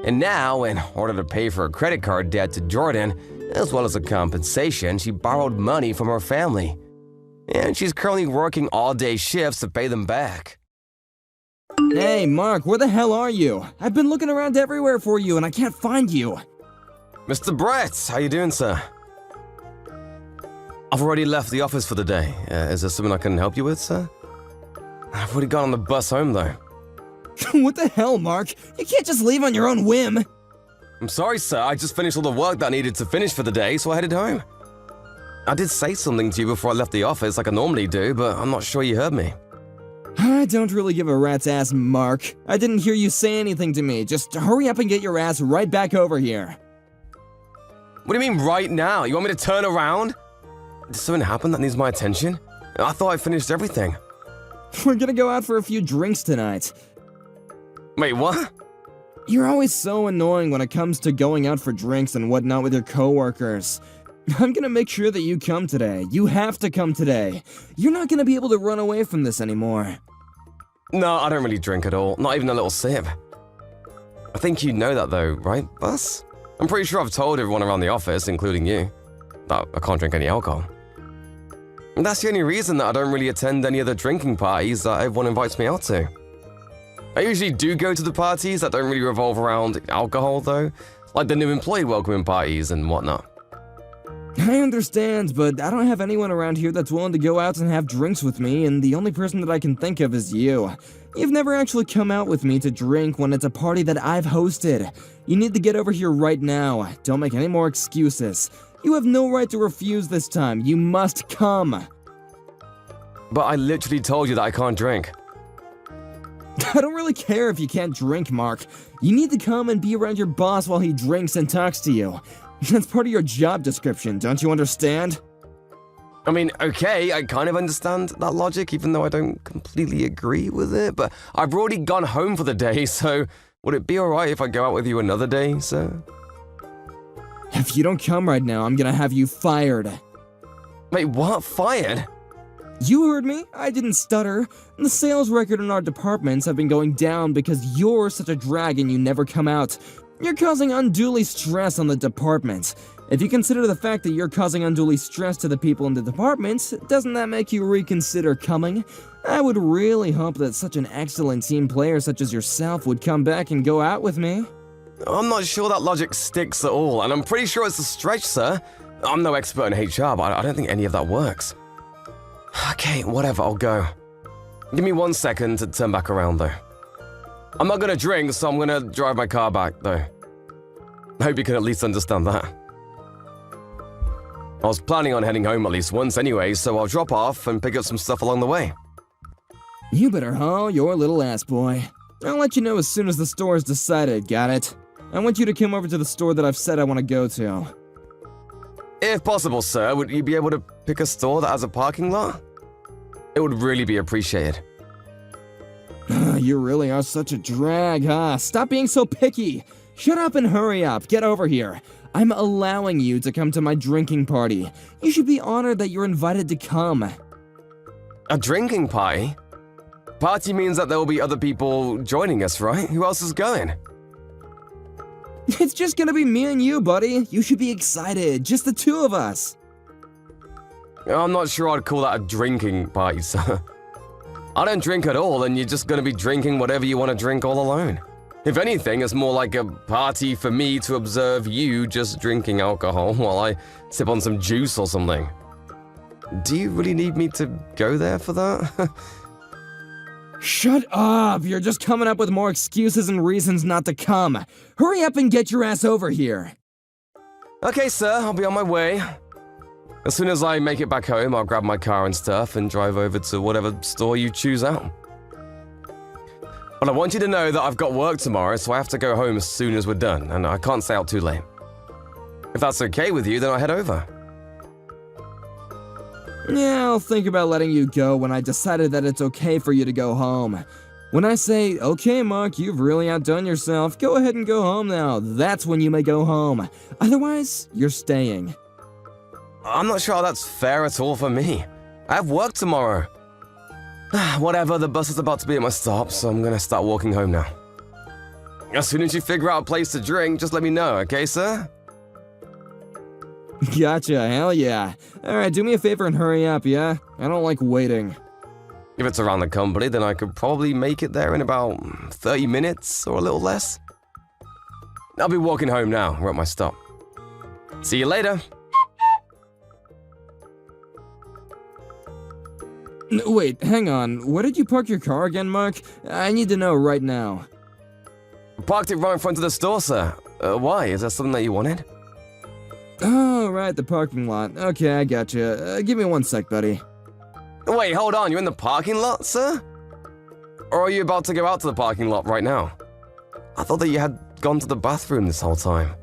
And now, in order to pay for a credit card debt to Jordan, as well as a compensation, she borrowed money from her family. And she's currently working all-day shifts to pay them back. Hey, Mark, where the hell are you? I've been looking around everywhere for you and I can't find you. Mr. Brett, how you doing, sir? I've already left the office for the day. Is there something I can help you with, sir? I've already got on the bus home, though. What the hell, Mark? You can't just leave on your own whim. I'm sorry, sir. I just finished all the work that I needed to finish for the day, so I headed home. I did say something to you before I left the office like I normally do, but I'm not sure you heard me. I don't really give a rat's ass, Mark. I didn't hear you say anything to me. Just hurry up and get your ass right back over here. What do you mean right now? You want me to turn around? Did something happen that needs my attention? I thought I finished everything. We're gonna go out for a few drinks tonight. Wait, what? You're always so annoying when it comes to going out for drinks and whatnot with your coworkers. I'm gonna make sure that you come today. You have to come today. You're not gonna be able to run away from this anymore. No, I don't really drink at all. Not even a little sip. I think you know that though, right, Bus? I'm pretty sure I've told everyone around the office, including you, that I can't drink any alcohol. And that's the only reason that I don't really attend any of the drinking parties that everyone invites me out to. I usually do go to the parties that don't really revolve around alcohol though, like the new employee welcoming parties and whatnot. I understand, but I don't have anyone around here that's willing to go out and have drinks with me, and the only person that I can think of is you. You've never actually come out with me to drink when it's a party that I've hosted. You need to get over here right now. Don't make any more excuses. You have no right to refuse this time. You must come. But I literally told you that I can't drink. I don't really care if you can't drink, Mark. You need to come and be around your boss while he drinks and talks to you. That's part of your job description, don't you understand? I mean, okay, I kind of understand that logic, even though I don't completely agree with it, but I've already gone home for the day, so would it be alright if I go out with you another day, sir? If you don't come right now, I'm gonna have you fired. Wait, what? Fired? You heard me. I didn't stutter. The sales record in our departments have been going down because you're such a drag and you never come out. You're causing unduly stress on the department. If you consider the fact that you're causing unduly stress to the people in the department, doesn't that make you reconsider coming? I would really hope that such an excellent team player such as yourself would come back and go out with me. I'm not sure that logic sticks at all, and I'm pretty sure it's a stretch, sir. I'm no expert in HR, but I don't think any of that works. Okay, whatever, I'll go. Give me 1 second to turn back around, though. I'm not gonna drink, so I'm gonna drive my car back, though. I hope you can at least understand that. I was planning on heading home at least once anyway, so I'll drop off and pick up some stuff along the way. You better haul your little ass, boy. I'll let you know as soon as the store is decided, got it? I want you to come over to the store that I've said I want to go to. If possible, sir, would you be able to pick a store that has a parking lot? It would really be appreciated. You really are such a drag, huh? Stop being so picky! Shut up and hurry up, get over here. I'm allowing you to come to my drinking party. You should be honored that you're invited to come. A drinking party? Party means that there will be other people joining us, right? Who else is going? It's just gonna be me and you, buddy. You should be excited, just the two of us. I'm not sure I'd call that a drinking party, sir. I don't drink at all, and you're just gonna be drinking whatever you want to drink all alone. If anything, it's more like a party for me to observe you just drinking alcohol while I sip on some juice or something. Do you really need me to go there for that? Shut up! You're just coming up with more excuses and reasons not to come. Hurry up and get your ass over here. Okay, sir, I'll be on my way. As soon as I make it back home, I'll grab my car and stuff and drive over to whatever store you choose out. But I want you to know that I've got work tomorrow, so I have to go home as soon as we're done, and I can't stay out too late. If that's okay with you, then I'll head over. Yeah, I'll think about letting you go when I decided that it's okay for you to go home. When I say, okay, Mark, you've really outdone yourself, go ahead and go home now, that's when you may go home. Otherwise, you're staying. I'm not sure that's fair at all for me. I have work tomorrow. Whatever, the bus is about to be at my stop, so I'm gonna start walking home now. As soon as you figure out a place to drink, just let me know, okay, sir? Gotcha, hell yeah. Alright, do me a favor and hurry up, yeah? I don't like waiting. If it's around the company, then I could probably make it there in about 30 minutes or a little less. I'll be walking home now, we're at my stop. See you later. Wait, hang on. Where did you park your car again, Mark? I need to know right now. Parked it right in front of the store, sir. Why? Is that something that you wanted? Oh, right, the parking lot. Okay, I gotcha. Give me 1 sec, buddy. Wait, hold on, you're in the parking lot, sir? Or are you about to go out to the parking lot right now? I thought that you had gone to the bathroom this whole time.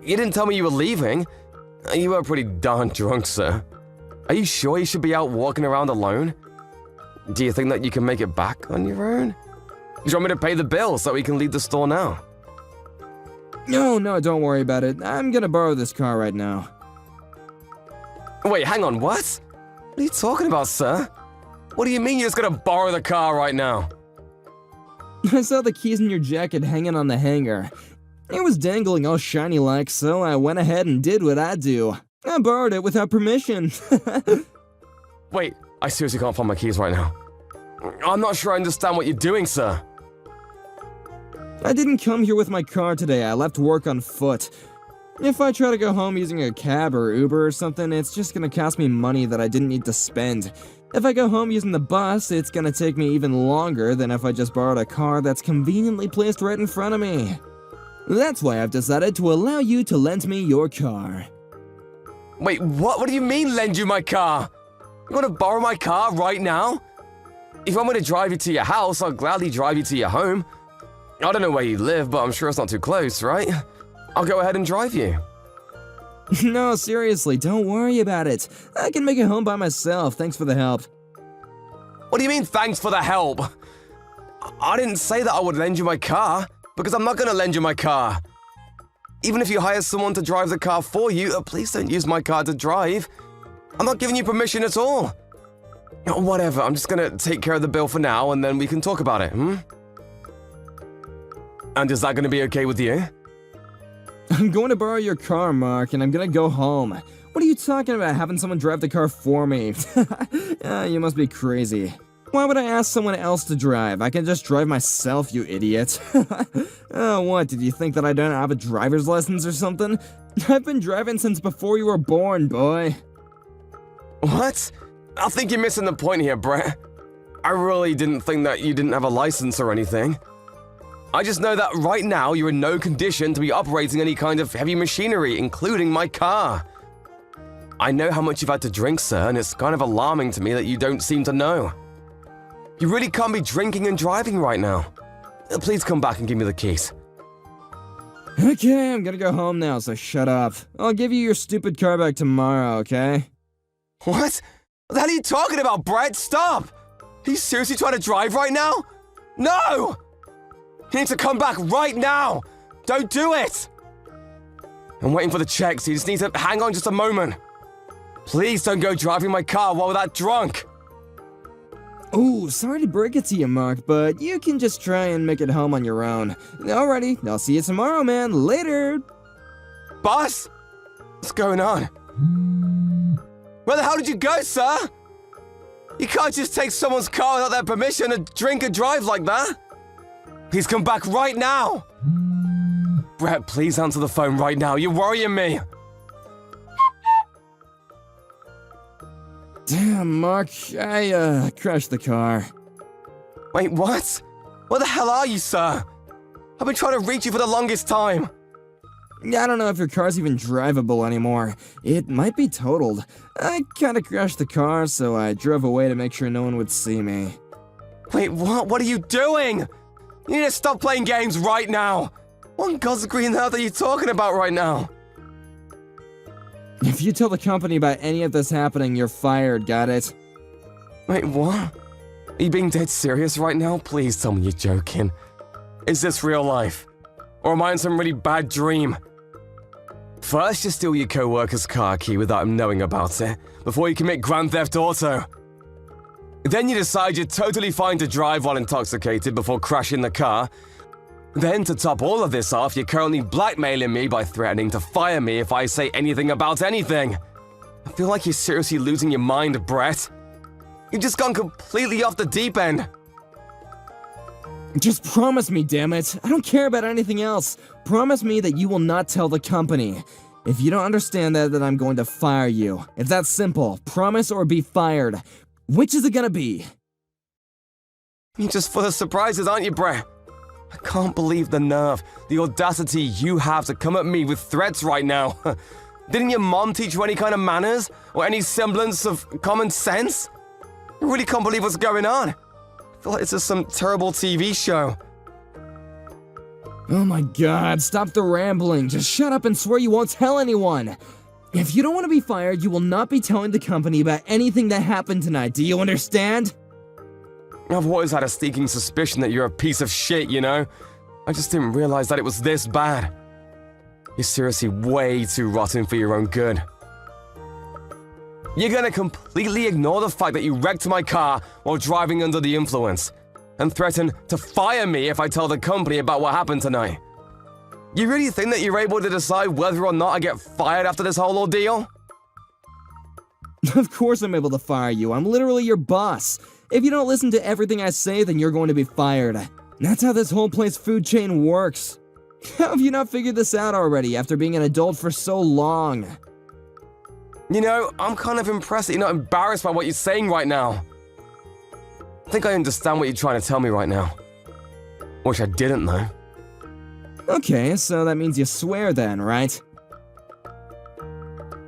You didn't tell me you were leaving. You were pretty darn drunk, sir. Are you sure you should be out walking around alone? Do you think that you can make it back on your own? Do you want me to pay the bill so we can leave the store now? No, don't worry about it. I'm gonna borrow this car right now. Wait, hang on, what? What are you talking about, sir? What do you mean you're just gonna borrow the car right now? I saw the keys in your jacket hanging on the hanger. It was dangling all shiny-like, so I went ahead and did what I do. I borrowed it without permission. Wait, I seriously can't find my keys right now. I'm not sure I understand what you're doing, sir. I didn't come here with my car today, I left work on foot. If I try to go home using a cab or Uber or something, it's just gonna cost me money that I didn't need to spend. If I go home using the bus, it's gonna take me even longer than if I just borrowed a car that's conveniently placed right in front of me. That's why I've decided to allow you to lend me your car. Wait, what? What do you mean, lend you my car? You want to borrow my car right now? If you want me to drive you to your house, I'll gladly drive you to your home. I don't know where you live, but I'm sure it's not too close, right? I'll go ahead and drive you. No, seriously, don't worry about it. I can make it home by myself, thanks for the help. What do you mean, thanks for the help? I didn't say that I would lend you my car, because I'm not going to lend you my car. Even if you hire someone to drive the car for you, please don't use my car to drive. I'm not giving you permission at all. Whatever, I'm just gonna take care of the bill for now, and then we can talk about it, And is that gonna be okay with you? I'm going to borrow your car, Mark, and I'm gonna go home. What are you talking about, having someone drive the car for me? You must be crazy. Why would I ask someone else to drive? I can just drive myself, you idiot. Oh, what, did you think that I don't have a driver's license or something? I've been driving since before you were born, boy. What? I think you're missing the point here, Brett. I really didn't think that you didn't have a license or anything. I just know that right now you're in no condition to be operating any kind of heavy machinery, including my car. I know how much you've had to drink, sir, and it's kind of alarming to me that you don't seem to know. You really can't be drinking and driving right now. Please come back and give me the keys. Okay, I'm gonna go home now, so shut up. I'll give you your stupid car back tomorrow, okay? What? What the hell are you talking about, Brett? Stop! Are you seriously trying to drive right now? No! You need to come back right now! Don't do it! I'm waiting for the check, so you just need to hang on just a moment. Please don't go driving my car while we're that drunk. Ooh, sorry to break it to you, Mark, but you can just try and make it home on your own. Alrighty, I'll see you tomorrow, man. Later! Boss? What's going on? Where the hell did you go, sir? You can't just take someone's car without their permission and drink and drive like that. Please come back right now. Brett, please answer the phone right now. You're worrying me. Damn, Mark, I crashed the car. Wait, what? Where the hell are you, sir? I've been trying to reach you for the longest time. I don't know if your car's even drivable anymore. It might be totaled. I kinda crashed the car, so I drove away to make sure no one would see me. Wait, what? What are you doing? You need to stop playing games right now. What in God's green earth are you talking about right now? If you tell the company about any of this happening, you're fired, got it? Wait, what? Are you being dead serious right now? Please tell me you're joking. Is this real life? Or am I in some really bad dream? First, you steal your co-worker's car key without him knowing about it, before you commit Grand Theft Auto. Then you decide you're totally fine to drive while intoxicated before crashing the car. Then, to top all of this off, you're currently blackmailing me by threatening to fire me if I say anything about anything. I feel like you're seriously losing your mind, Brett. You've just gone completely off the deep end. Just promise me, damn it. I don't care about anything else. Promise me that you will not tell the company. If you don't understand that, then I'm going to fire you. It's that simple. Promise or be fired. Which is it gonna be? You're just full of surprises, aren't you, Brett? I can't believe the nerve, the audacity you have to come at me with threats right now. Didn't your mom teach you any kind of manners? Or any semblance of common sense? I really can't believe what's going on. I feel like this is some terrible TV show. Oh my god, stop the rambling. Just shut up and swear you won't tell anyone. If you don't want to be fired, you will not be telling the company about anything that happened tonight. Do you understand? I've always had a sneaking suspicion that you're a piece of shit, you know? I just didn't realize that it was this bad. You're seriously way too rotten for your own good. You're gonna completely ignore the fact that you wrecked my car while driving under the influence, and threaten to fire me if I tell the company about what happened tonight. You really think that you're able to decide whether or not I get fired after this whole ordeal? Of course I'm able to fire you. I'm literally your boss. If you don't listen to everything I say, then you're going to be fired. That's how this whole place food chain works. How have you not figured this out already after being an adult for so long? You know, I'm kind of impressed that you're not embarrassed by what you're saying right now. I think I understand what you're trying to tell me right now. Wish I didn't, though. Okay, so that means you swear then, right?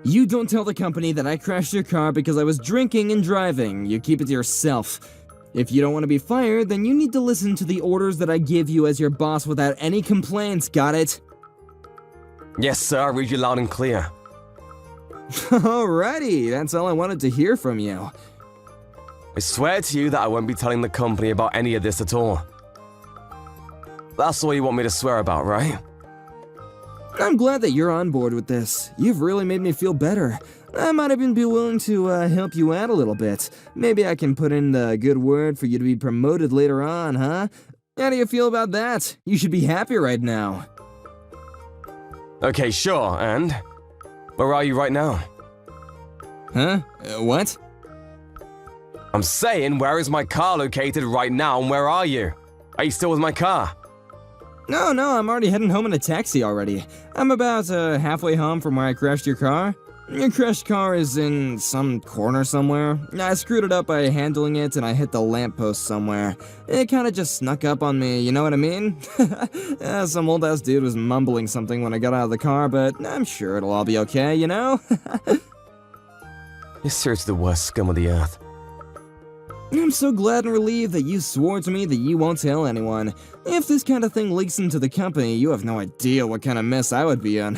You don't tell the company that I crashed your car because I was drinking and driving. You keep it to yourself. If you don't want to be fired, then you need to listen to the orders that I give you as your boss without any complaints, got it? Yes, sir, I read you loud and clear. Alrighty, that's all I wanted to hear from you. I swear to you that I won't be telling the company about any of this at all. That's all you want me to swear about, right? I'm glad that you're on board with this. You've really made me feel better. I might even be willing to help you out a little bit. Maybe I can put in the good word for you to be promoted later on, huh? How do you feel about that? You should be happy right now. Okay, sure, and? Where are you right now? Huh? What? I'm saying, where is my car located right now, and where are you? Are you still with my car? No, I'm already heading home in a taxi already. I'm about halfway home from where I crashed your car. Your crashed car is in some corner somewhere. I screwed it up by handling it and I hit the lamppost somewhere. It kinda just snuck up on me, you know what I mean? Some old-ass dude was mumbling something when I got out of the car, but I'm sure it'll all be okay, you know? You're seriously the worst scum of the earth. I'm so glad and relieved that you swore to me that you won't tell anyone. If this kind of thing leaks into the company, you have no idea what kind of mess I would be in.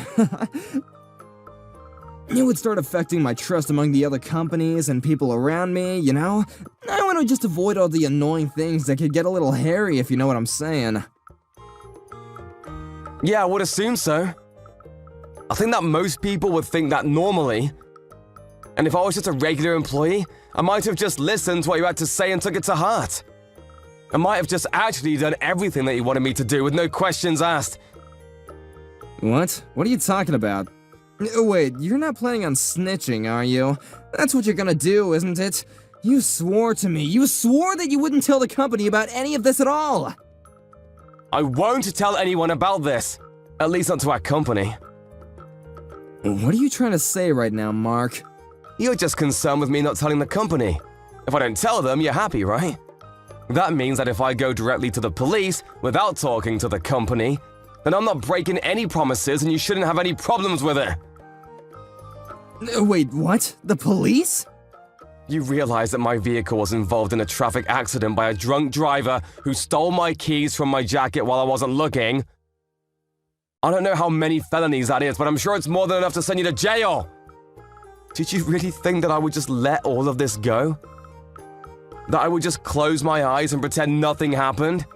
It would start affecting my trust among the other companies and people around me, you know? I want to just avoid all the annoying things that could get a little hairy, if you know what I'm saying. Yeah, I would assume so. I think that most people would think that normally. And if I was just a regular employee, I might have just listened to what you had to say and took it to heart. I might have just actually done everything that you wanted me to do with no questions asked. What? What are you talking about? Wait, you're not planning on snitching, are you? That's what you're gonna do, isn't it? You swore to me. You swore that you wouldn't tell the company about any of this at all. I won't tell anyone about this. At least not to our company. What are you trying to say right now, Mark? You're just concerned with me not telling the company. If I don't tell them, you're happy, right? That means that if I go directly to the police without talking to the company, then I'm not breaking any promises and you shouldn't have any problems with it. Wait, what? The police? You realize that my vehicle was involved in a traffic accident by a drunk driver who stole my keys from my jacket while I wasn't looking. I don't know how many felonies that is, but I'm sure it's more than enough to send you to jail. Did you really think that I would just let all of this go? That I would just close my eyes and pretend nothing happened?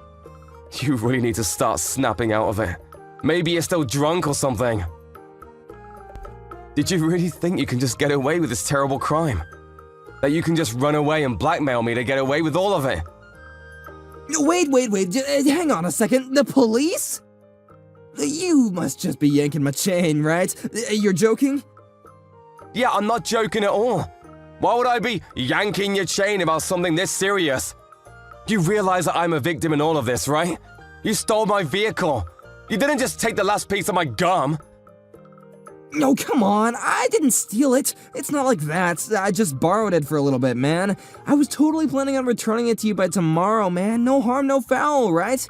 You really need to start snapping out of it. Maybe you're still drunk or something. Did you really think you can just get away with this terrible crime? That you can just run away and blackmail me to get away with all of it? Wait, hang on a second. The police? You must just be yanking my chain, right? You're joking? Yeah, I'm not joking at all. Why would I be yanking your chain about something this serious? You realize that I'm a victim in all of this, right? You stole my vehicle. You didn't just take the last piece of my gum. No, come on. I didn't steal it. It's not like that. I just borrowed it for a little bit, man. I was totally planning on returning it to you by tomorrow, man. No harm, no foul, right?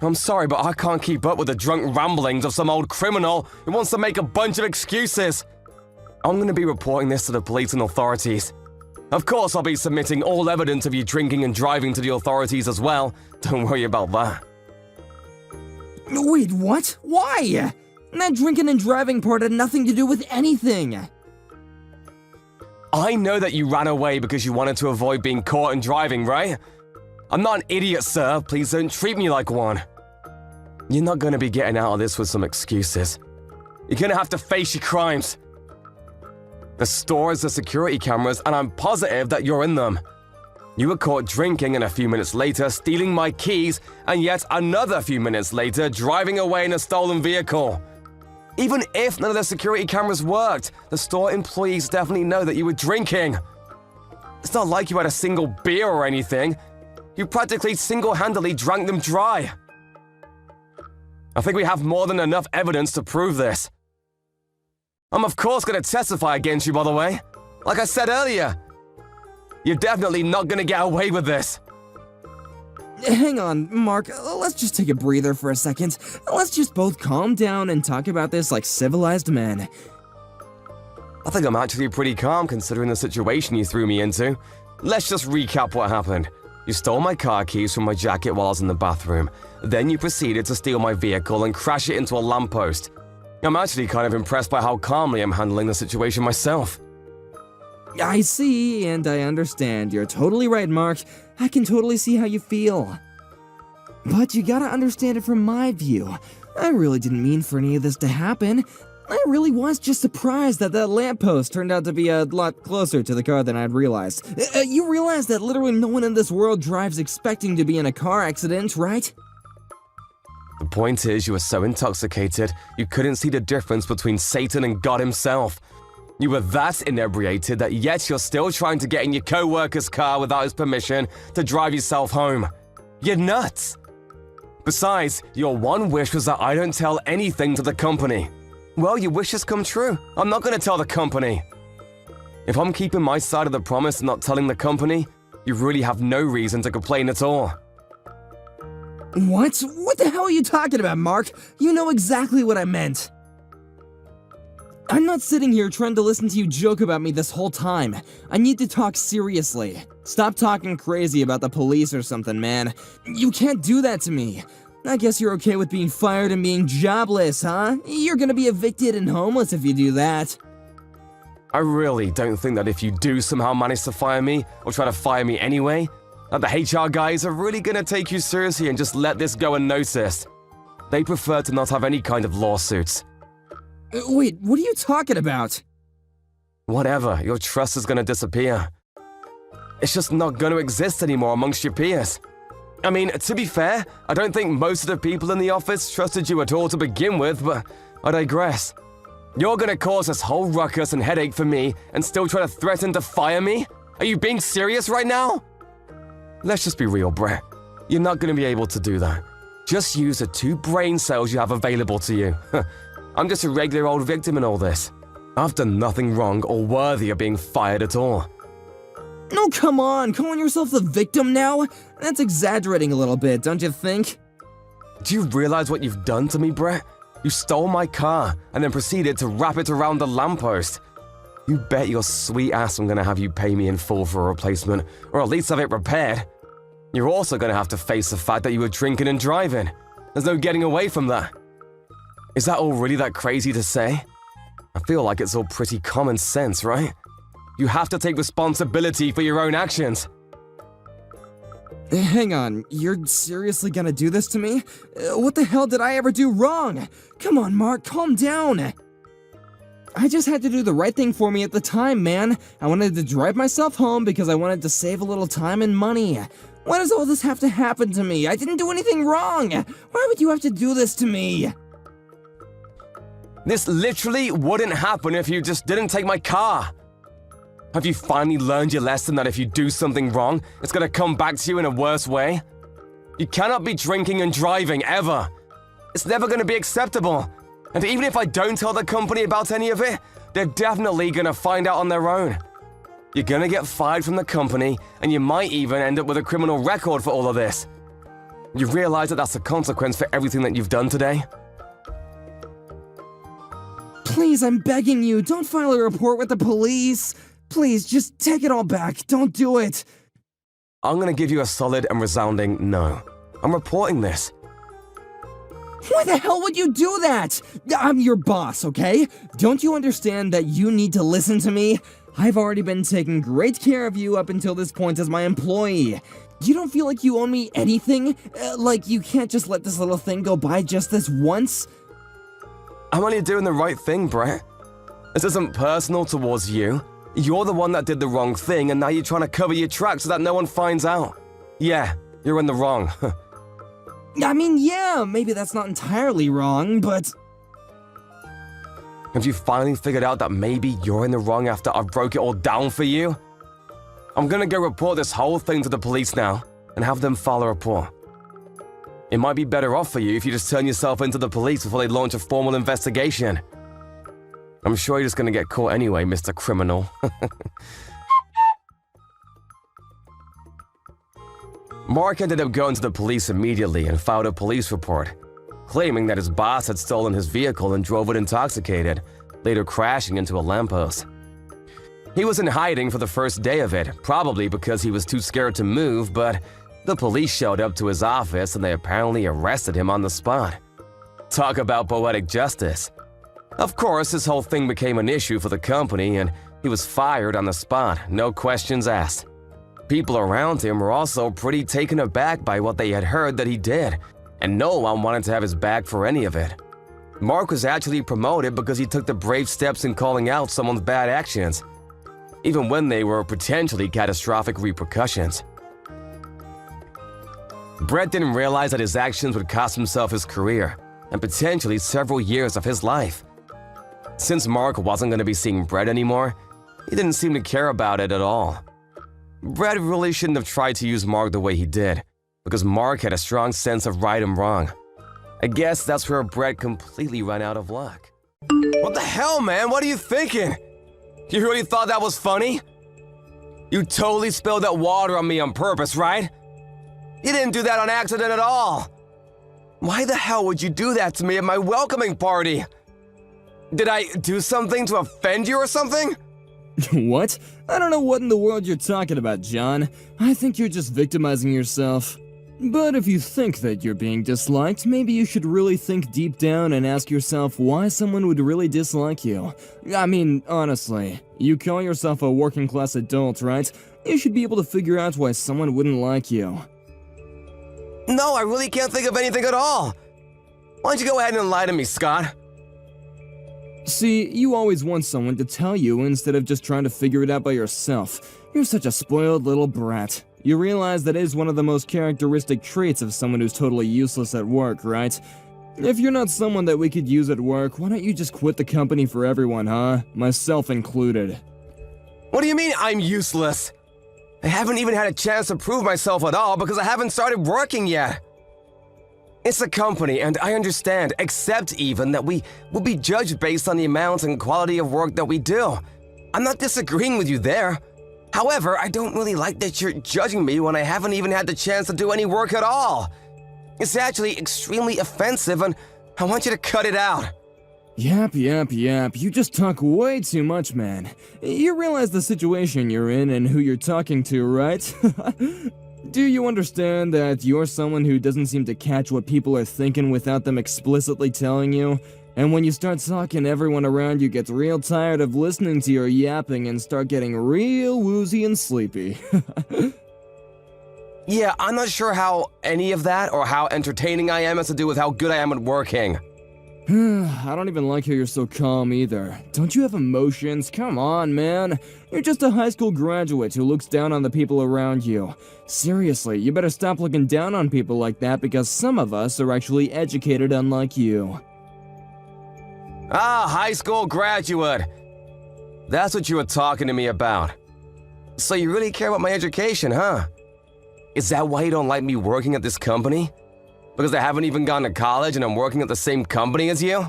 I'm sorry, but I can't keep up with the drunk ramblings of some old criminal who wants to make a bunch of excuses. I'm going to be reporting this to the police and authorities. Of course, I'll be submitting all evidence of you drinking and driving to the authorities as well. Don't worry about that. Wait, what? Why? That drinking and driving part had nothing to do with anything. I know that you ran away because you wanted to avoid being caught and driving, right? I'm not an idiot, sir. Please don't treat me like one. You're not going to be getting out of this with some excuses. You're going to have to face your crimes. The store has the security cameras, and I'm positive that you're in them. You were caught drinking and a few minutes later stealing my keys, and yet another few minutes later driving away in a stolen vehicle. Even if none of the security cameras worked, the store employees definitely know that you were drinking. It's not like you had a single beer or anything. You practically single-handedly drank them dry. I think we have more than enough evidence to prove this. I'm of course going to testify against you, by the way. Like I said earlier, you're definitely not going to get away with this. Hang on, Mark. Let's just take a breather for a second. Let's just both calm down and talk about this like civilized men. I think I'm actually pretty calm considering the situation you threw me into. Let's just recap what happened. You stole my car keys from my jacket while I was in the bathroom. Then you proceeded to steal my vehicle and crash it into a lamppost. I'm actually kind of impressed by how calmly I'm handling the situation myself. I see, and I understand. You're totally right, Mark. I can totally see how you feel. But you gotta understand it from my view. I really didn't mean for any of this to happen. I really was just surprised that lamppost turned out to be a lot closer to the car than I'd realized. You realize that literally no one in this world drives expecting to be in a car accident, right? The point is, you were so intoxicated, you couldn't see the difference between Satan and God himself. You were that inebriated that yet you're still trying to get in your co-worker's car without his permission to drive yourself home. You're nuts. Besides, your one wish was that I don't tell anything to the company. Well, your wish has come true. I'm not going to tell the company. If I'm keeping my side of the promise and not telling the company, you really have no reason to complain at all. What? What the hell are you talking about, Mark? You know exactly what I meant. I'm not sitting here trying to listen to you joke about me this whole time. I need to talk seriously. Stop talking crazy about the police or something, man. You can't do that to me. I guess you're okay with being fired and being jobless, huh? You're gonna be evicted and homeless if you do that. I really don't think that if you do somehow manage to fire me, or try to fire me anyway, that the HR guys are really gonna take you seriously and just let this go unnoticed. They prefer to not have any kind of lawsuits. Wait, what are you talking about? Whatever, your trust is gonna disappear. It's just not gonna exist anymore amongst your peers. I mean, to be fair, I don't think most of the people in the office trusted you at all to begin with, but I digress. You're gonna cause this whole ruckus and headache for me and still try to threaten to fire me? Are you being serious right now? Let's just be real, Brett. You're not gonna be able to do that. Just use the 2 brain cells you have available to you. I'm just a regular old victim in all this. I've done nothing wrong or worthy of being fired at all. No, come on, calling yourself the victim now? That's exaggerating a little bit, don't you think? Do you realize what you've done to me, Brett? You stole my car and then proceeded to wrap it around the lamppost. You bet your sweet ass I'm gonna have you pay me in full for a replacement, or at least have it repaired. You're also gonna have to face the fact that you were drinking and driving. There's no getting away from that. Is that all really that crazy to say? I feel like it's all pretty common sense, right? You have to take responsibility for your own actions. Hang on, you're seriously gonna do this to me? What the hell did I ever do wrong? Come on, Mark, calm down. I just had to do the right thing for me at the time, man. I wanted to drive myself home because I wanted to save a little time and money. Why does all this have to happen to me? I didn't do anything wrong. Why would you have to do this to me? This literally wouldn't happen if you just didn't take my car. Have you finally learned your lesson that if you do something wrong, it's gonna come back to you in a worse way? You cannot be drinking and driving, ever. It's never gonna be acceptable. And even if I don't tell the company about any of it, they're definitely gonna find out on their own. You're gonna get fired from the company, and you might even end up with a criminal record for all of this. You realize that that's the consequence for everything that you've done today? Please, I'm begging you, don't file a report with the police. Please, just take it all back. Don't do it. I'm gonna give you a solid and resounding no. I'm reporting this. Why the hell would you do that? I'm your boss, okay? Don't you understand that you need to listen to me? I've already been taking great care of you up until this point as my employee. You don't feel like you owe me anything? Like you can't just let this little thing go by just this once? I'm only doing the right thing, Brett. This isn't personal towards you. You're the one that did the wrong thing, and now you're trying to cover your tracks so that no one finds out. Yeah, you're in the wrong. I mean, yeah, maybe that's not entirely wrong, but... Have you finally figured out that maybe you're in the wrong after I broke it all down for you? I'm gonna go report this whole thing to the police now, and have them file a report. It might be better off for you if you just turn yourself into the police before they launch a formal investigation. I'm sure you're just gonna get caught anyway, Mr. Criminal. Mark ended up going to the police immediately and filed a police report, claiming that his boss had stolen his vehicle and drove it intoxicated, later crashing into a lamppost. He was in hiding for the first day of it, probably because he was too scared to move, but the police showed up to his office and they apparently arrested him on the spot. Talk about poetic justice. Of course, this whole thing became an issue for the company and he was fired on the spot, no questions asked. People around him were also pretty taken aback by what they had heard that he did, and no one wanted to have his back for any of it. Mark was actually promoted because he took the brave steps in calling out someone's bad actions, even when they were potentially catastrophic repercussions. Brett didn't realize that his actions would cost himself his career and potentially several years of his life. Since Mark wasn't going to be seeing Brett anymore, he didn't seem to care about it at all. Brett really shouldn't have tried to use Mark the way he did, because Mark had a strong sense of right and wrong. I guess that's where Brett completely ran out of luck. What the hell, man? What are you thinking? You really thought that was funny? You totally spilled that water on me on purpose, right? You didn't do that on accident at all. Why the hell would you do that to me at my welcoming party? Did I do something to offend you or something? What? I don't know what in the world you're talking about, John. I think you're just victimizing yourself. But if you think that you're being disliked, maybe you should really think deep down and ask yourself why someone would really dislike you. I mean, honestly, you call yourself a working class adult, right? You should be able to figure out why someone wouldn't like you. No, I really can't think of anything at all. Why don't you go ahead and lie to me, Scott? See, you always want someone to tell you instead of just trying to figure it out by yourself. You're such a spoiled little brat. You realize that is one of the most characteristic traits of someone who's totally useless at work, right? If you're not someone that we could use at work, why don't you just quit the company for everyone, huh? Myself included. What do you mean I'm useless? I haven't even had a chance to prove myself at all because I haven't started working yet. It's a company, and I understand, accept even, that we will be judged based on the amount and quality of work that we do. I'm not disagreeing with you there. However, I don't really like that you're judging me when I haven't even had the chance to do any work at all. It's actually extremely offensive, and I want you to cut it out. Yap. You just talk way too much, man. You realize the situation you're in and who you're talking to, right? Do you understand that you're someone who doesn't seem to catch what people are thinking without them explicitly telling you? And when you start talking, everyone around you gets real tired of listening to your yapping and start getting real woozy and sleepy. Yeah, I'm not sure how any of that or how entertaining I am has to do with how good I am at working. I don't even like how you're so calm either. Don't you have emotions? Come on, man. You're just a high school graduate who looks down on the people around you. Seriously, you better stop looking down on people like that because some of us are actually educated unlike you. Ah, high school graduate. That's what you were talking to me about. So you really care about my education, huh? Is that why you don't like me working at this company? Because I haven't even gone to college and I'm working at the same company as you?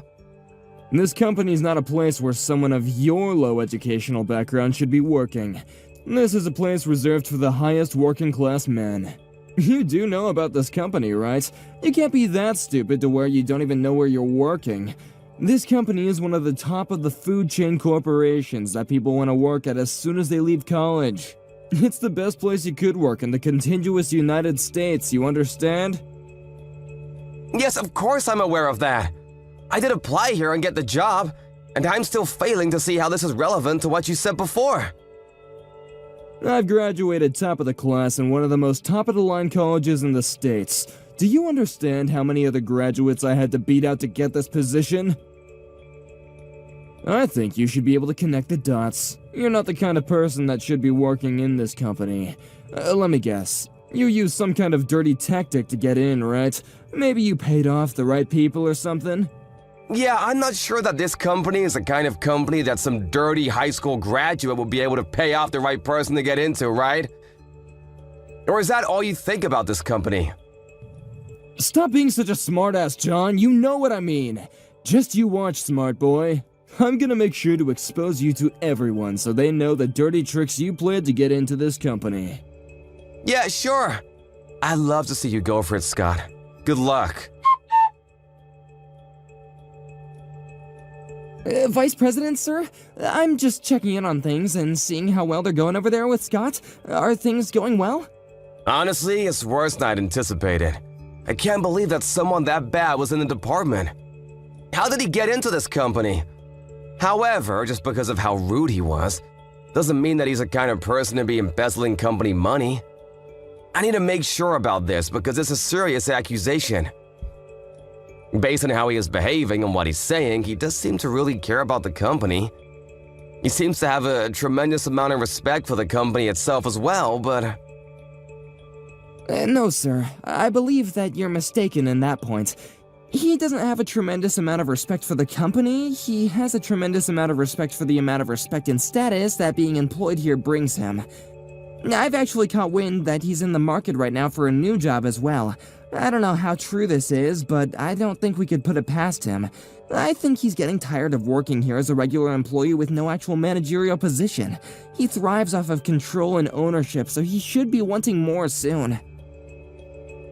This company's not a place where someone of your low educational background should be working. This is a place reserved for the highest working class men. You do know about this company, right? You can't be that stupid to where you don't even know where you're working. This company is one of the top of the food chain corporations that people want to work at as soon as they leave college. It's the best place you could work in the contiguous United States, you understand? Yes, of course I'm aware of that. I did apply here and get the job, and I'm still failing to see how this is relevant to what you said before. I've graduated top of the class in one of the most top-of-the-line colleges in the States. Do you understand how many other graduates I had to beat out to get this position? I think you should be able to connect the dots. You're not the kind of person that should be working in this company. Let me guess. You used some kind of dirty tactic to get in, right? Maybe you paid off the right people or something? Yeah, I'm not sure that this company is the kind of company that some dirty high school graduate will be able to pay off the right person to get into, right? Or is that all you think about this company? Stop being such a smartass, John. You know what I mean. Just you watch, smart boy. I'm gonna make sure to expose you to everyone so they know the dirty tricks you played to get into this company. Yeah, sure. I'd love to see you go for it, Scott. Good luck. Vice President, sir? I'm just checking in on things and seeing how well they're going over there with Scott. Are things going well? Honestly, it's worse than I'd anticipated. I can't believe that someone that bad was in the department. How did he get into this company? However, just because of how rude he was, doesn't mean that he's the kind of person to be embezzling company money. I need to make sure about this because it's a serious accusation. Based on how he is behaving and what he's saying, he does seem to really care about the company. He seems to have a tremendous amount of respect for the company itself as well, but... No, sir. I believe that you're mistaken in that point. He doesn't have a tremendous amount of respect for the company. He has a tremendous amount of respect for the amount of respect and status that being employed here brings him. I've actually caught wind that he's in the market right now for a new job as well. I don't know how true this is, but I don't think we could put it past him. I think he's getting tired of working here as a regular employee with no actual managerial position. He thrives off of control and ownership, so he should be wanting more soon.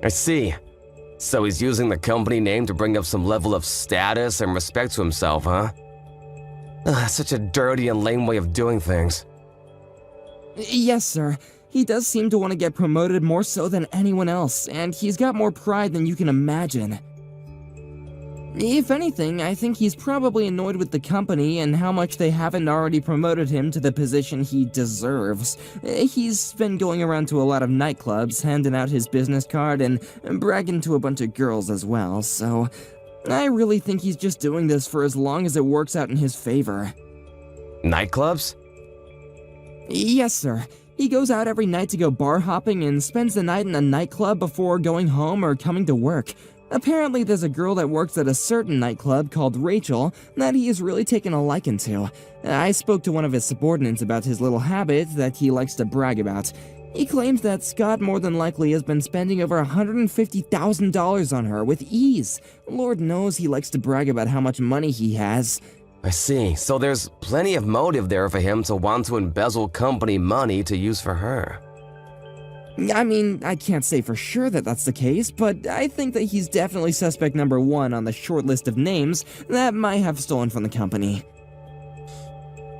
I see. So he's using the company name to bring up some level of status and respect to himself, huh? Such a dirty and lame way of doing things. Yes, sir. He does seem to want to get promoted more so than anyone else, and he's got more pride than you can imagine. If anything, I think he's probably annoyed with the company and how much they haven't already promoted him to the position he deserves. He's been going around to a lot of nightclubs, handing out his business card and bragging to a bunch of girls as well, so I really think he's just doing this for as long as it works out in his favor. Nightclubs? Yes, sir. He goes out every night to go bar hopping and spends the night in a nightclub before going home or coming to work. Apparently there's a girl that works at a certain nightclub called Rachel that he has really taken a liking to. I spoke to one of his subordinates about his little habit that he likes to brag about. He claims that Scott more than likely has been spending over $150,000 on her with ease. Lord knows he likes to brag about how much money he has. I see. So there's plenty of motive there for him to want to embezzle company money to use for her. I mean, I can't say for sure that that's the case, but I think that he's definitely suspect number one on the short list of names that might have stolen from the company.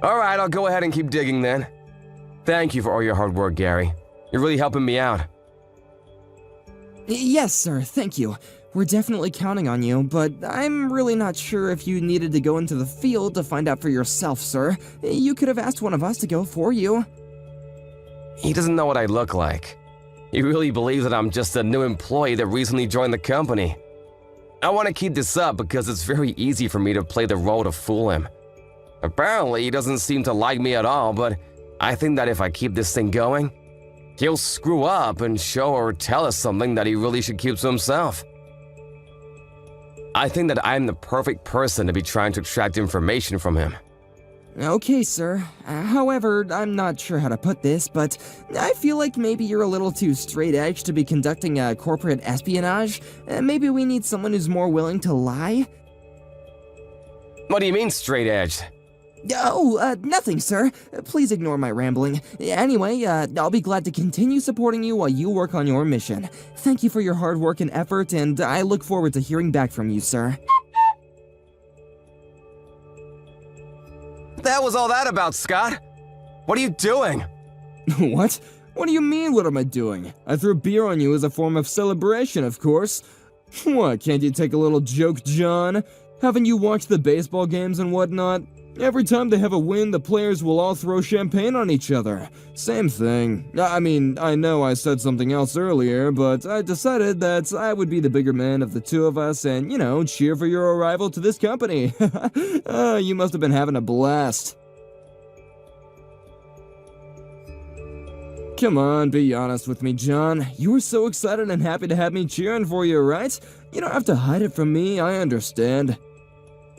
Alright, I'll go ahead and keep digging then. Thank you for all your hard work, Gary. You're really helping me out. Yes, sir, thank you. We're definitely counting on you, but I'm really not sure if you needed to go into the field to find out for yourself, sir. You could have asked one of us to go for you. He doesn't know what I look like. He really believes that I'm just a new employee that recently joined the company. I want to keep this up because it's very easy for me to play the role to fool him. Apparently, he doesn't seem to like me at all, but I think that if I keep this thing going, he'll screw up and show or tell us something that he really should keep to himself. I think that I'm the perfect person to be trying to extract information from him. Okay, sir. However, I'm not sure how to put this, but I feel like maybe you're a little too straight-edged to be conducting a corporate espionage. Maybe we need someone who's more willing to lie? What do you mean straight-edged? Oh, nothing, sir. Please ignore my rambling. Anyway, I'll be glad to continue supporting you while you work on your mission. Thank you for your hard work and effort, and I look forward to hearing back from you, sir. That was all that about, Scott. What are you doing? What? What do you mean, what am I doing? I threw beer on you as a form of celebration, of course. What, can't you take a little joke, John? Haven't you watched the baseball games and whatnot? Every time they have a win, the players will all throw champagne on each other. Same thing. I mean, I know I said something else earlier, but I decided that I would be the bigger man of the two of us and, you know, cheer for your arrival to this company. You must have been having a blast. Come on, be honest with me, John. You were so excited and happy to have me cheering for you, right? You don't have to hide it from me, I understand.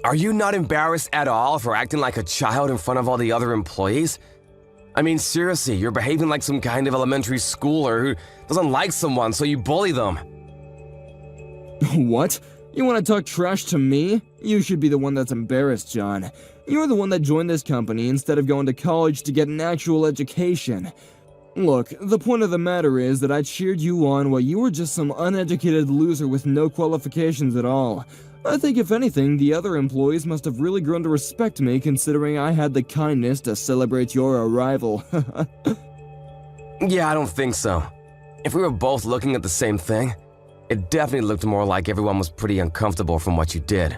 Are you not embarrassed at all for acting like a child in front of all the other employees? I mean, seriously, you're behaving like some kind of elementary schooler who doesn't like someone, so you bully them. What? You want to talk trash to me? You should be the one that's embarrassed, John. You're the one that joined this company instead of going to college to get an actual education. Look, the point of the matter is that I cheered you on while you were just some uneducated loser with no qualifications at all. I think if anything, the other employees must have really grown to respect me considering I had the kindness to celebrate your arrival. Yeah, I don't think so. If we were both looking at the same thing, it definitely looked more like everyone was pretty uncomfortable from what you did.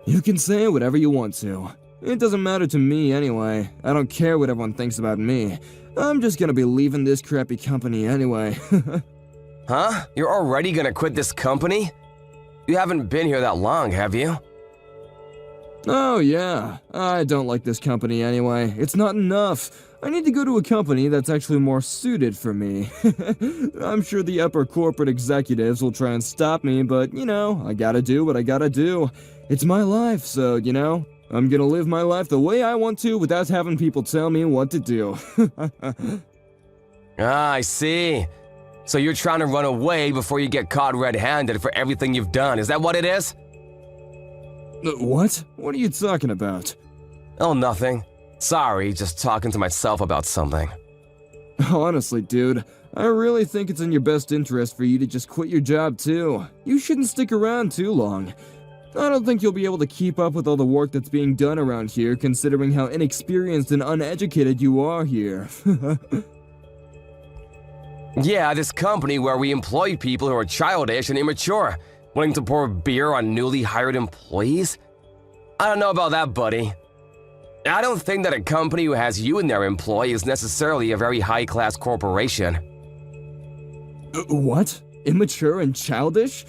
You can say whatever you want to. It doesn't matter to me anyway. I don't care what everyone thinks about me. I'm just gonna be leaving this crappy company anyway. Huh? You're already gonna quit this company? You haven't been here that long, have you? Oh yeah, I don't like this company anyway. It's not enough. I need to go to a company that's actually more suited for me. I'm sure the upper corporate executives will try and stop me, but you know, I gotta do what I gotta do. It's my life, so you know, I'm gonna live my life the way I want to without having people tell me what to do. Ah, I see. So you're trying to run away before you get caught red-handed for everything you've done, is that what it is? What? What are you talking about? Oh, nothing. Sorry, just talking to myself about something. Honestly, dude, I really think it's in your best interest for you to just quit your job too. You shouldn't stick around too long. I don't think you'll be able to keep up with all the work that's being done around here, considering how inexperienced and uneducated you are here. Yeah, this company where we employ people who are childish and immature, willing to pour beer on newly hired employees? I don't know about that, buddy. I don't think that a company who has you in their employ is necessarily a very high-class corporation. What? Immature and childish?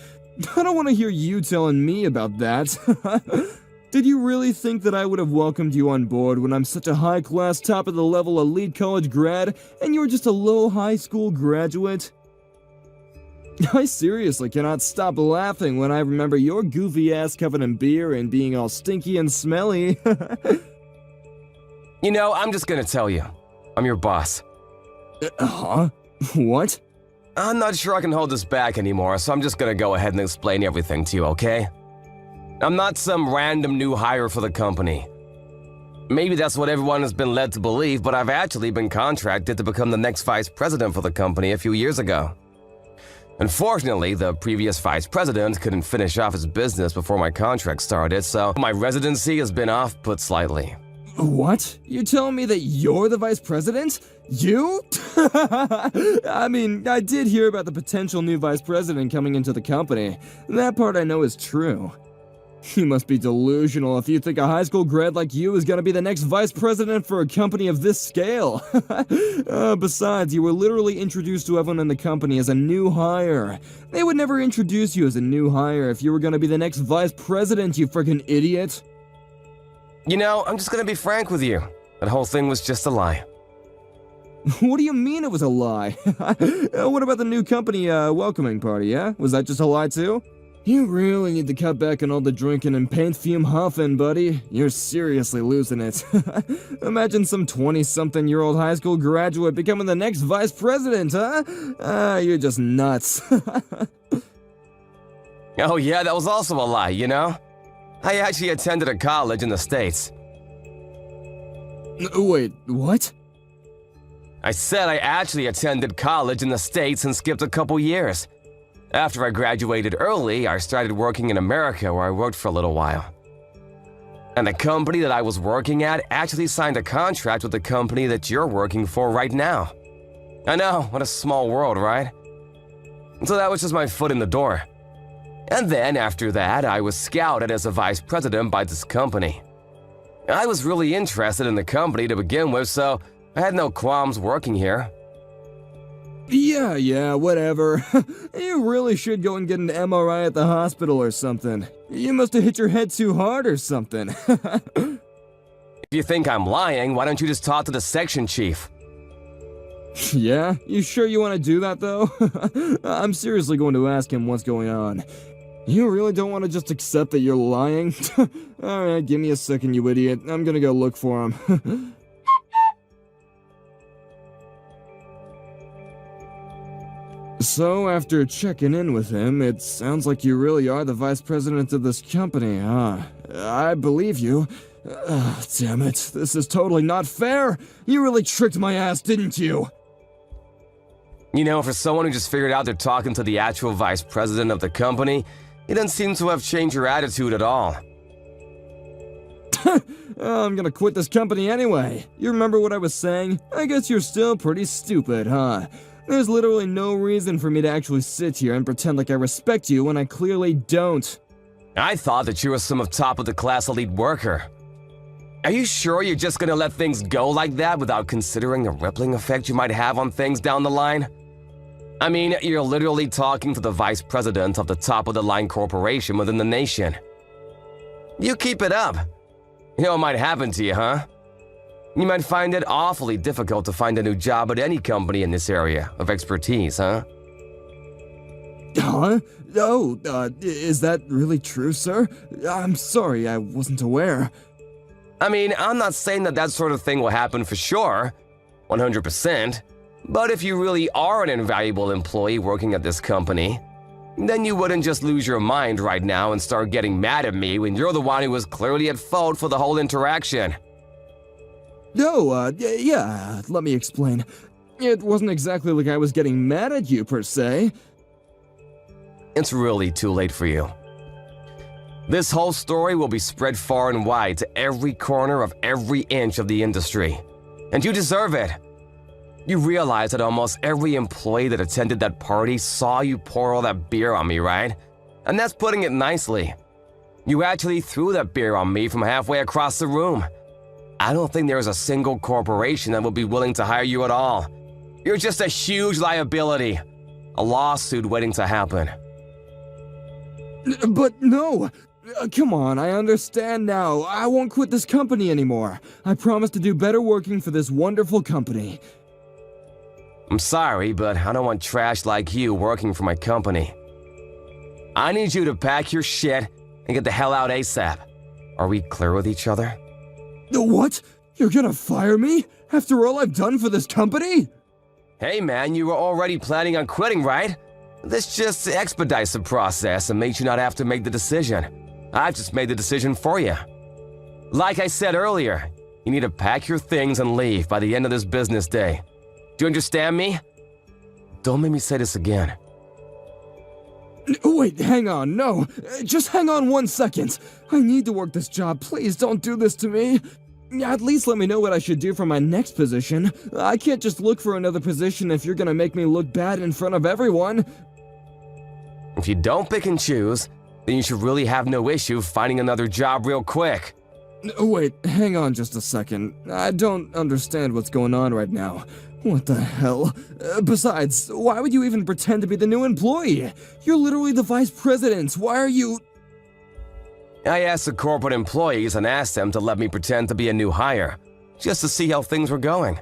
I don't want to hear you telling me about that. Did you really think that I would have welcomed you on board when I'm such a high-class, top-of-the-level elite college grad, and you're just a low high school graduate? I seriously cannot stop laughing when I remember your goofy ass covered in beer and being all stinky and smelly. You know, I'm just gonna tell you. I'm your boss. Huh? What? I'm not sure I can hold this back anymore, so I'm just gonna go ahead and explain everything to you, okay? I'm not some random new hire for the company. Maybe that's what everyone has been led to believe, but I've actually been contracted to become the next vice president for the company a few years ago. Unfortunately, the previous vice president couldn't finish off his business before my contract started, so my residency has been off-put slightly. What? You're telling me that you're the vice president? You? I mean, I did hear about the potential new vice president coming into the company. That part I know is true. You must be delusional if you think a high school grad like you is gonna be the next vice president for a company of this scale. Besides, you were literally introduced to everyone in the company as a new hire. They would never introduce you as a new hire if you were gonna be the next vice president, you freaking idiot. You know, I'm just gonna be frank with you. That whole thing was just a lie. What do you mean it was a lie? What about the new company welcoming party, yeah? Was that just a lie too? You really need to cut back on all the drinking and paint fume huffing, buddy. You're seriously losing it. Imagine some 20-something-year-old high school graduate becoming the next vice president, huh? You're just nuts. Oh yeah, that was also a lie, you know? I actually attended a college in the States. Wait, what? I said I actually attended college in the States and skipped a couple years. After I graduated early, I started working in America where I worked for a little while. And the company that I was working at actually signed a contract with the company that you're working for right now. I know, what a small world, right? So that was just my foot in the door. And then after that, I was scouted as a vice president by this company. I was really interested in the company to begin with, so I had no qualms working here. Yeah, whatever. You really should go and get an MRI at the hospital or something. You must have hit your head too hard or something. If you think I'm lying, why don't you just talk to the section chief? Yeah? You sure you want to do that, though? I'm seriously going to ask him what's going on. You really don't want to just accept that you're lying? Alright, give me a second, you idiot. I'm gonna go look for him. So, after checking in with him, it sounds like you really are the vice president of this company, huh? I believe you. Damn it, this is totally not fair! You really tricked my ass, didn't you? You know, for someone who just figured out they're talking to the actual vice president of the company, you don't seem to have changed your attitude at all. I'm gonna quit this company anyway. You remember what I was saying? I guess you're still pretty stupid, huh? There's literally no reason for me to actually sit here and pretend like I respect you when I clearly don't. I thought that you were some top-of-the-class elite worker. Are you sure you're just gonna let things go like that without considering the rippling effect you might have on things down the line? I mean, you're literally talking to the vice president of the top-of-the-line corporation within the nation. You keep it up. You know what might happen to you, huh? You might find it awfully difficult to find a new job at any company in this area of expertise, huh? Huh? Oh, is that really true, sir? I'm sorry, I wasn't aware. I mean, I'm not saying that that sort of thing will happen for sure, 100%, But if you really are an invaluable employee working at this company, then you wouldn't just lose your mind right now and start getting mad at me when you're the one who was clearly at fault for the whole interaction. No, yeah, let me explain. It wasn't exactly like I was getting mad at you, per se. It's really too late for you. This whole story will be spread far and wide to every corner of every inch of the industry. And you deserve it. You realize that almost every employee that attended that party saw you pour all that beer on me, right? And that's putting it nicely. You actually threw that beer on me from halfway across the room. I don't think there's a single corporation that would be willing to hire you at all. You're just a huge liability. A lawsuit waiting to happen. But no! Come on, I understand now. I won't quit this company anymore. I promise to do better working for this wonderful company. I'm sorry, but I don't want trash like you working for my company. I need you to pack your shit and get the hell out ASAP. Are we clear with each other? What? You're gonna fire me? After all I've done for this company? Hey man, you were already planning on quitting, right? This just expedites the process and makes you not have to make the decision. I've just made the decision for you. Like I said earlier, you need to pack your things and leave by the end of this business day. Do you understand me? Don't make me say this again. Wait, hang on, no. Just hang on 1 second. I need to work this job, please don't do this to me. At least let me know what I should do for my next position. I can't just look for another position if you're gonna make me look bad in front of everyone. If you don't pick and choose, then you should really have no issue finding another job real quick. Wait, hang on just a second. I don't understand what's going on right now. What the hell? Besides, why would you even pretend to be the new employee? You're literally the vice president. Why are you... I asked the corporate employees and asked them to let me pretend to be a new hire, just to see how things were going.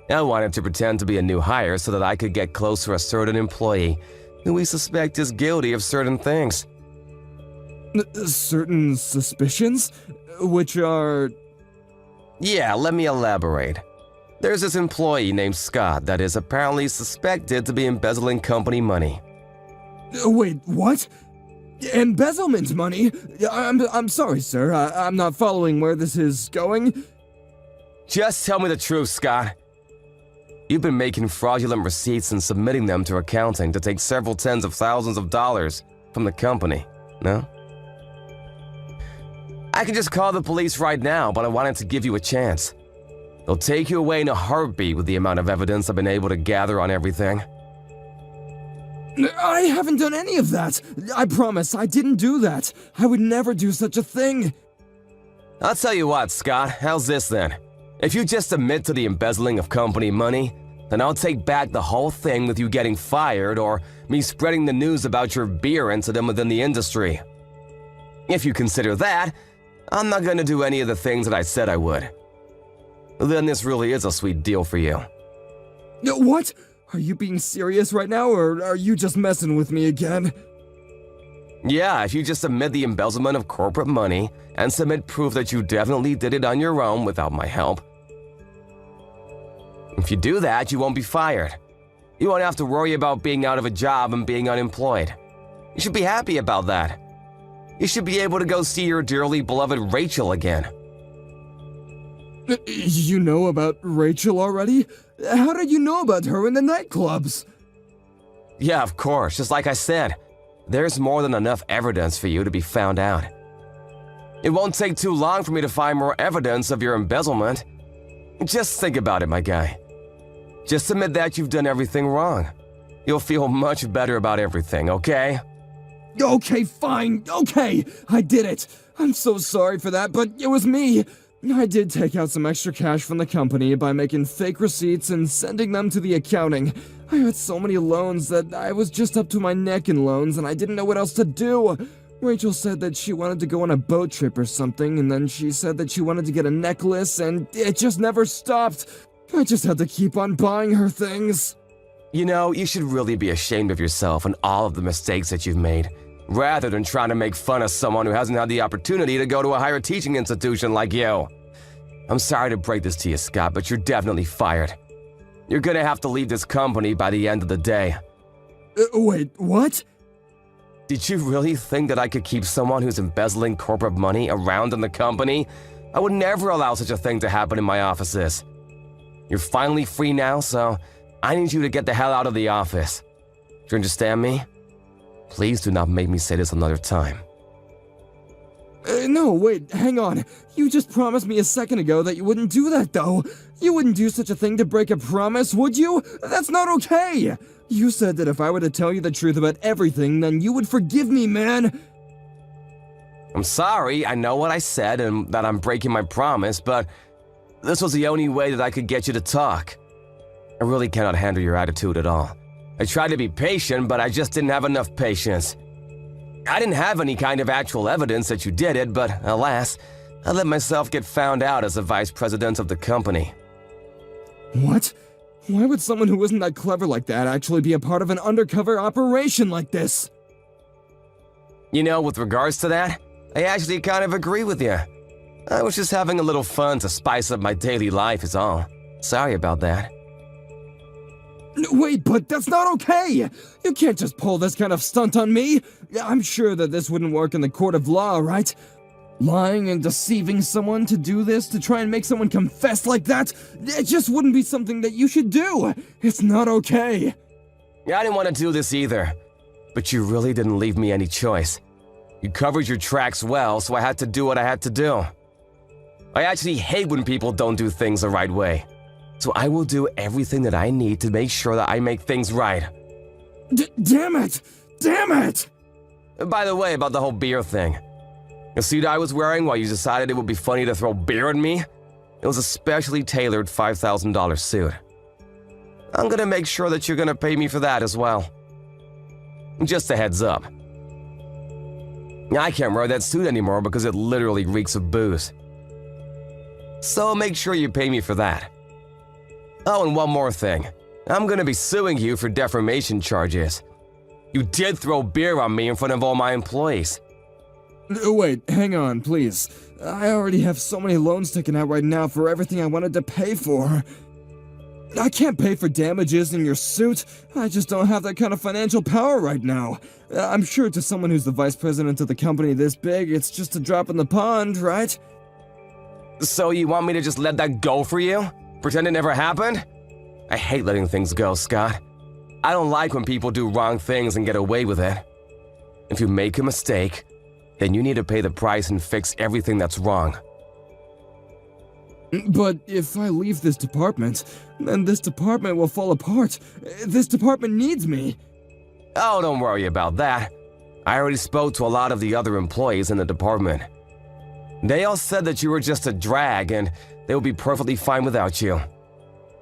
I wanted to pretend to be a new hire so that I could get close to a certain employee who we suspect is guilty of certain things. Certain suspicions? Which are... Yeah, let me elaborate. There's this employee named Scott that is apparently suspected to be embezzling company money. Wait, what? Embezzlement money? I'm sorry, sir. I'm not following where this is going. Just tell me the truth, Scott. You've been making fraudulent receipts and submitting them to accounting to take several tens of thousands of dollars from the company, no? I could just call the police right now, but I wanted to give you a chance. They'll take you away in a heartbeat with the amount of evidence I've been able to gather on everything. I haven't done any of that. I promise, I didn't do that. I would never do such a thing. I'll tell you what, Scott, how's this then? If you just admit to the embezzling of company money, then I'll take back the whole thing with you getting fired or me spreading the news about your beer incident within the industry. If you consider that, I'm not going to do any of the things that I said I would. Then this really is a sweet deal for you. What? Are you being serious right now, or are you just messing with me again? Yeah, if you just admit the embezzlement of corporate money and submit proof that you definitely did it on your own without my help. If you do that, you won't be fired. You won't have to worry about being out of a job and being unemployed. You should be happy about that. You should be able to go see your dearly beloved Rachel again. You know about Rachel already? How did you know about her in the nightclubs? Yeah, of course, just like I said. There's more than enough evidence for you to be found out. It won't take too long for me to find more evidence of your embezzlement. Just think about it, my guy. Just admit that you've done everything wrong. You'll feel much better about everything, okay? Okay, fine, okay, I did it. I'm so sorry for that, but it was me. I did take out some extra cash from the company by making fake receipts and sending them to the accounting. I had so many loans that I was just up to my neck in loans and I didn't know what else to do. Rachel said that she wanted to go on a boat trip or something, and then she said that she wanted to get a necklace, and it just never stopped. I just had to keep on buying her things. You know, you should really be ashamed of yourself and all of the mistakes that you've made, rather than trying to make fun of someone who hasn't had the opportunity to go to a higher teaching institution like you. I'm sorry to break this to you, Scott, but you're definitely fired. You're gonna have to leave this company by the end of the day. Wait, what? Did you really think that I could keep someone who's embezzling corporate money around in the company? I would never allow such a thing to happen in my offices. You're finally free now, so I need you to get the hell out of the office. Do you understand me? Please do not make me say this another time. No, wait, hang on. You just promised me a second ago that you wouldn't do that, though. You wouldn't do such a thing to break a promise, would you? That's not okay! You said that if I were to tell you the truth about everything, then you would forgive me, man! I'm sorry, I know what I said and that I'm breaking my promise, but this was the only way that I could get you to talk. I really cannot handle your attitude at all. I tried to be patient, but I just didn't have enough patience. I didn't have any kind of actual evidence that you did it, but alas, I let myself get found out as the vice president of the company. What? Why would someone who isn't that clever like that actually be a part of an undercover operation like this? You know, with regards to that, I actually kind of agree with you. I was just having a little fun to spice up my daily life is all. Sorry about that. Wait, but that's not okay! You can't just pull this kind of stunt on me! I'm sure that this wouldn't work in the court of law, right? Lying and deceiving someone to do this, to try and make someone confess like that, it just wouldn't be something that you should do! It's not okay! Yeah, I didn't want to do this either, but you really didn't leave me any choice. You covered your tracks well, so I had to do what I had to do. I actually hate when people don't do things the right way. So I will do everything that I need to make sure that I make things right. Damn it! Damn it! By the way, about the whole beer thing. The suit I was wearing while you decided it would be funny to throw beer at me? It was a specially tailored $5,000 suit. I'm gonna make sure that you're gonna pay me for that as well. Just a heads up. I can't wear that suit anymore because it literally reeks of booze. So make sure you pay me for that. Oh, and one more thing. I'm gonna be suing you for defamation charges. You did throw beer on me in front of all my employees. Wait, hang on, please. I already have so many loans taken out right now for everything I wanted to pay for. I can't pay for damages in your suit. I just don't have that kind of financial power right now. I'm sure to someone who's the vice president of the company this big, it's just a drop in the pond, right? So you want me to just let that go for you? Pretend it never happened? I hate letting things go, Scott. I don't like when people do wrong things and get away with it. If you make a mistake, then you need to pay the price and fix everything that's wrong. But if I leave this department, then this department will fall apart. This department needs me. Oh, don't worry about that. I already spoke to a lot of the other employees in the department. They all said that you were just a drag and they would be perfectly fine without you.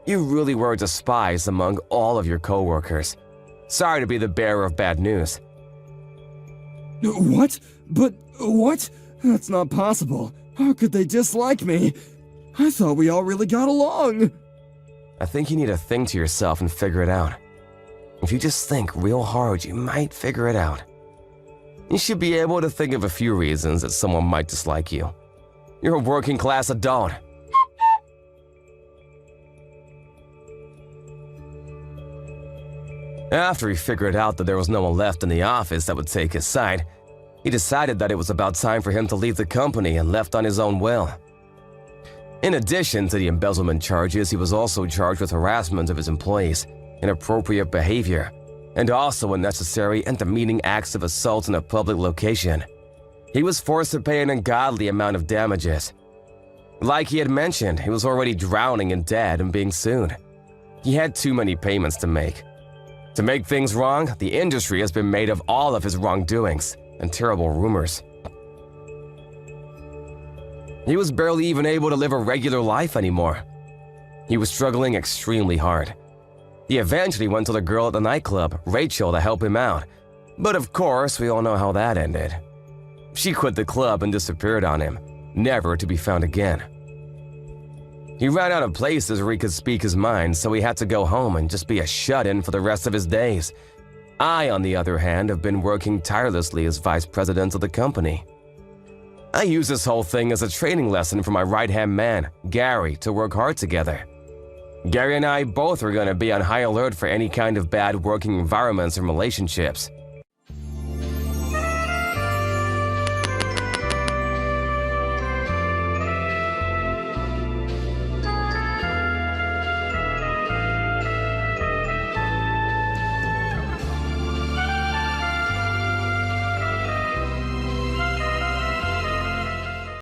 You really were despised among all of your coworkers. Sorry to be the bearer of bad news. What? But what? That's not possible. How could they dislike me? I thought we all really got along. I think you need to think to yourself and figure it out. If you just think real hard, you might figure it out. You should be able to think of a few reasons that someone might dislike you. You're a working class adult. After he figured out that there was no one left in the office that would take his side, he decided that it was about time for him to leave the company and left on his own will. In addition to the embezzlement charges, he was also charged with harassment of his employees, inappropriate behavior, and also unnecessary and demeaning acts of assault in a public location. He was forced to pay an ungodly amount of damages. Like he had mentioned, he was already drowning in debt and being sued. He had too many payments to make. To make things wrong, the industry has been made of all of his wrongdoings and terrible rumors. He was barely even able to live a regular life anymore. He was struggling extremely hard. He eventually went to the girl at the nightclub, Rachel, to help him out. But of course, we all know how that ended. She quit the club and disappeared on him, never to be found again. He ran out of places where he could speak his mind, so he had to go home and just be a shut-in for the rest of his days. I, on the other hand, have been working tirelessly as vice president of the company. I use this whole thing as a training lesson for my right-hand man, Gary, to work hard together. Gary and I both are going to be on high alert for any kind of bad working environments and relationships.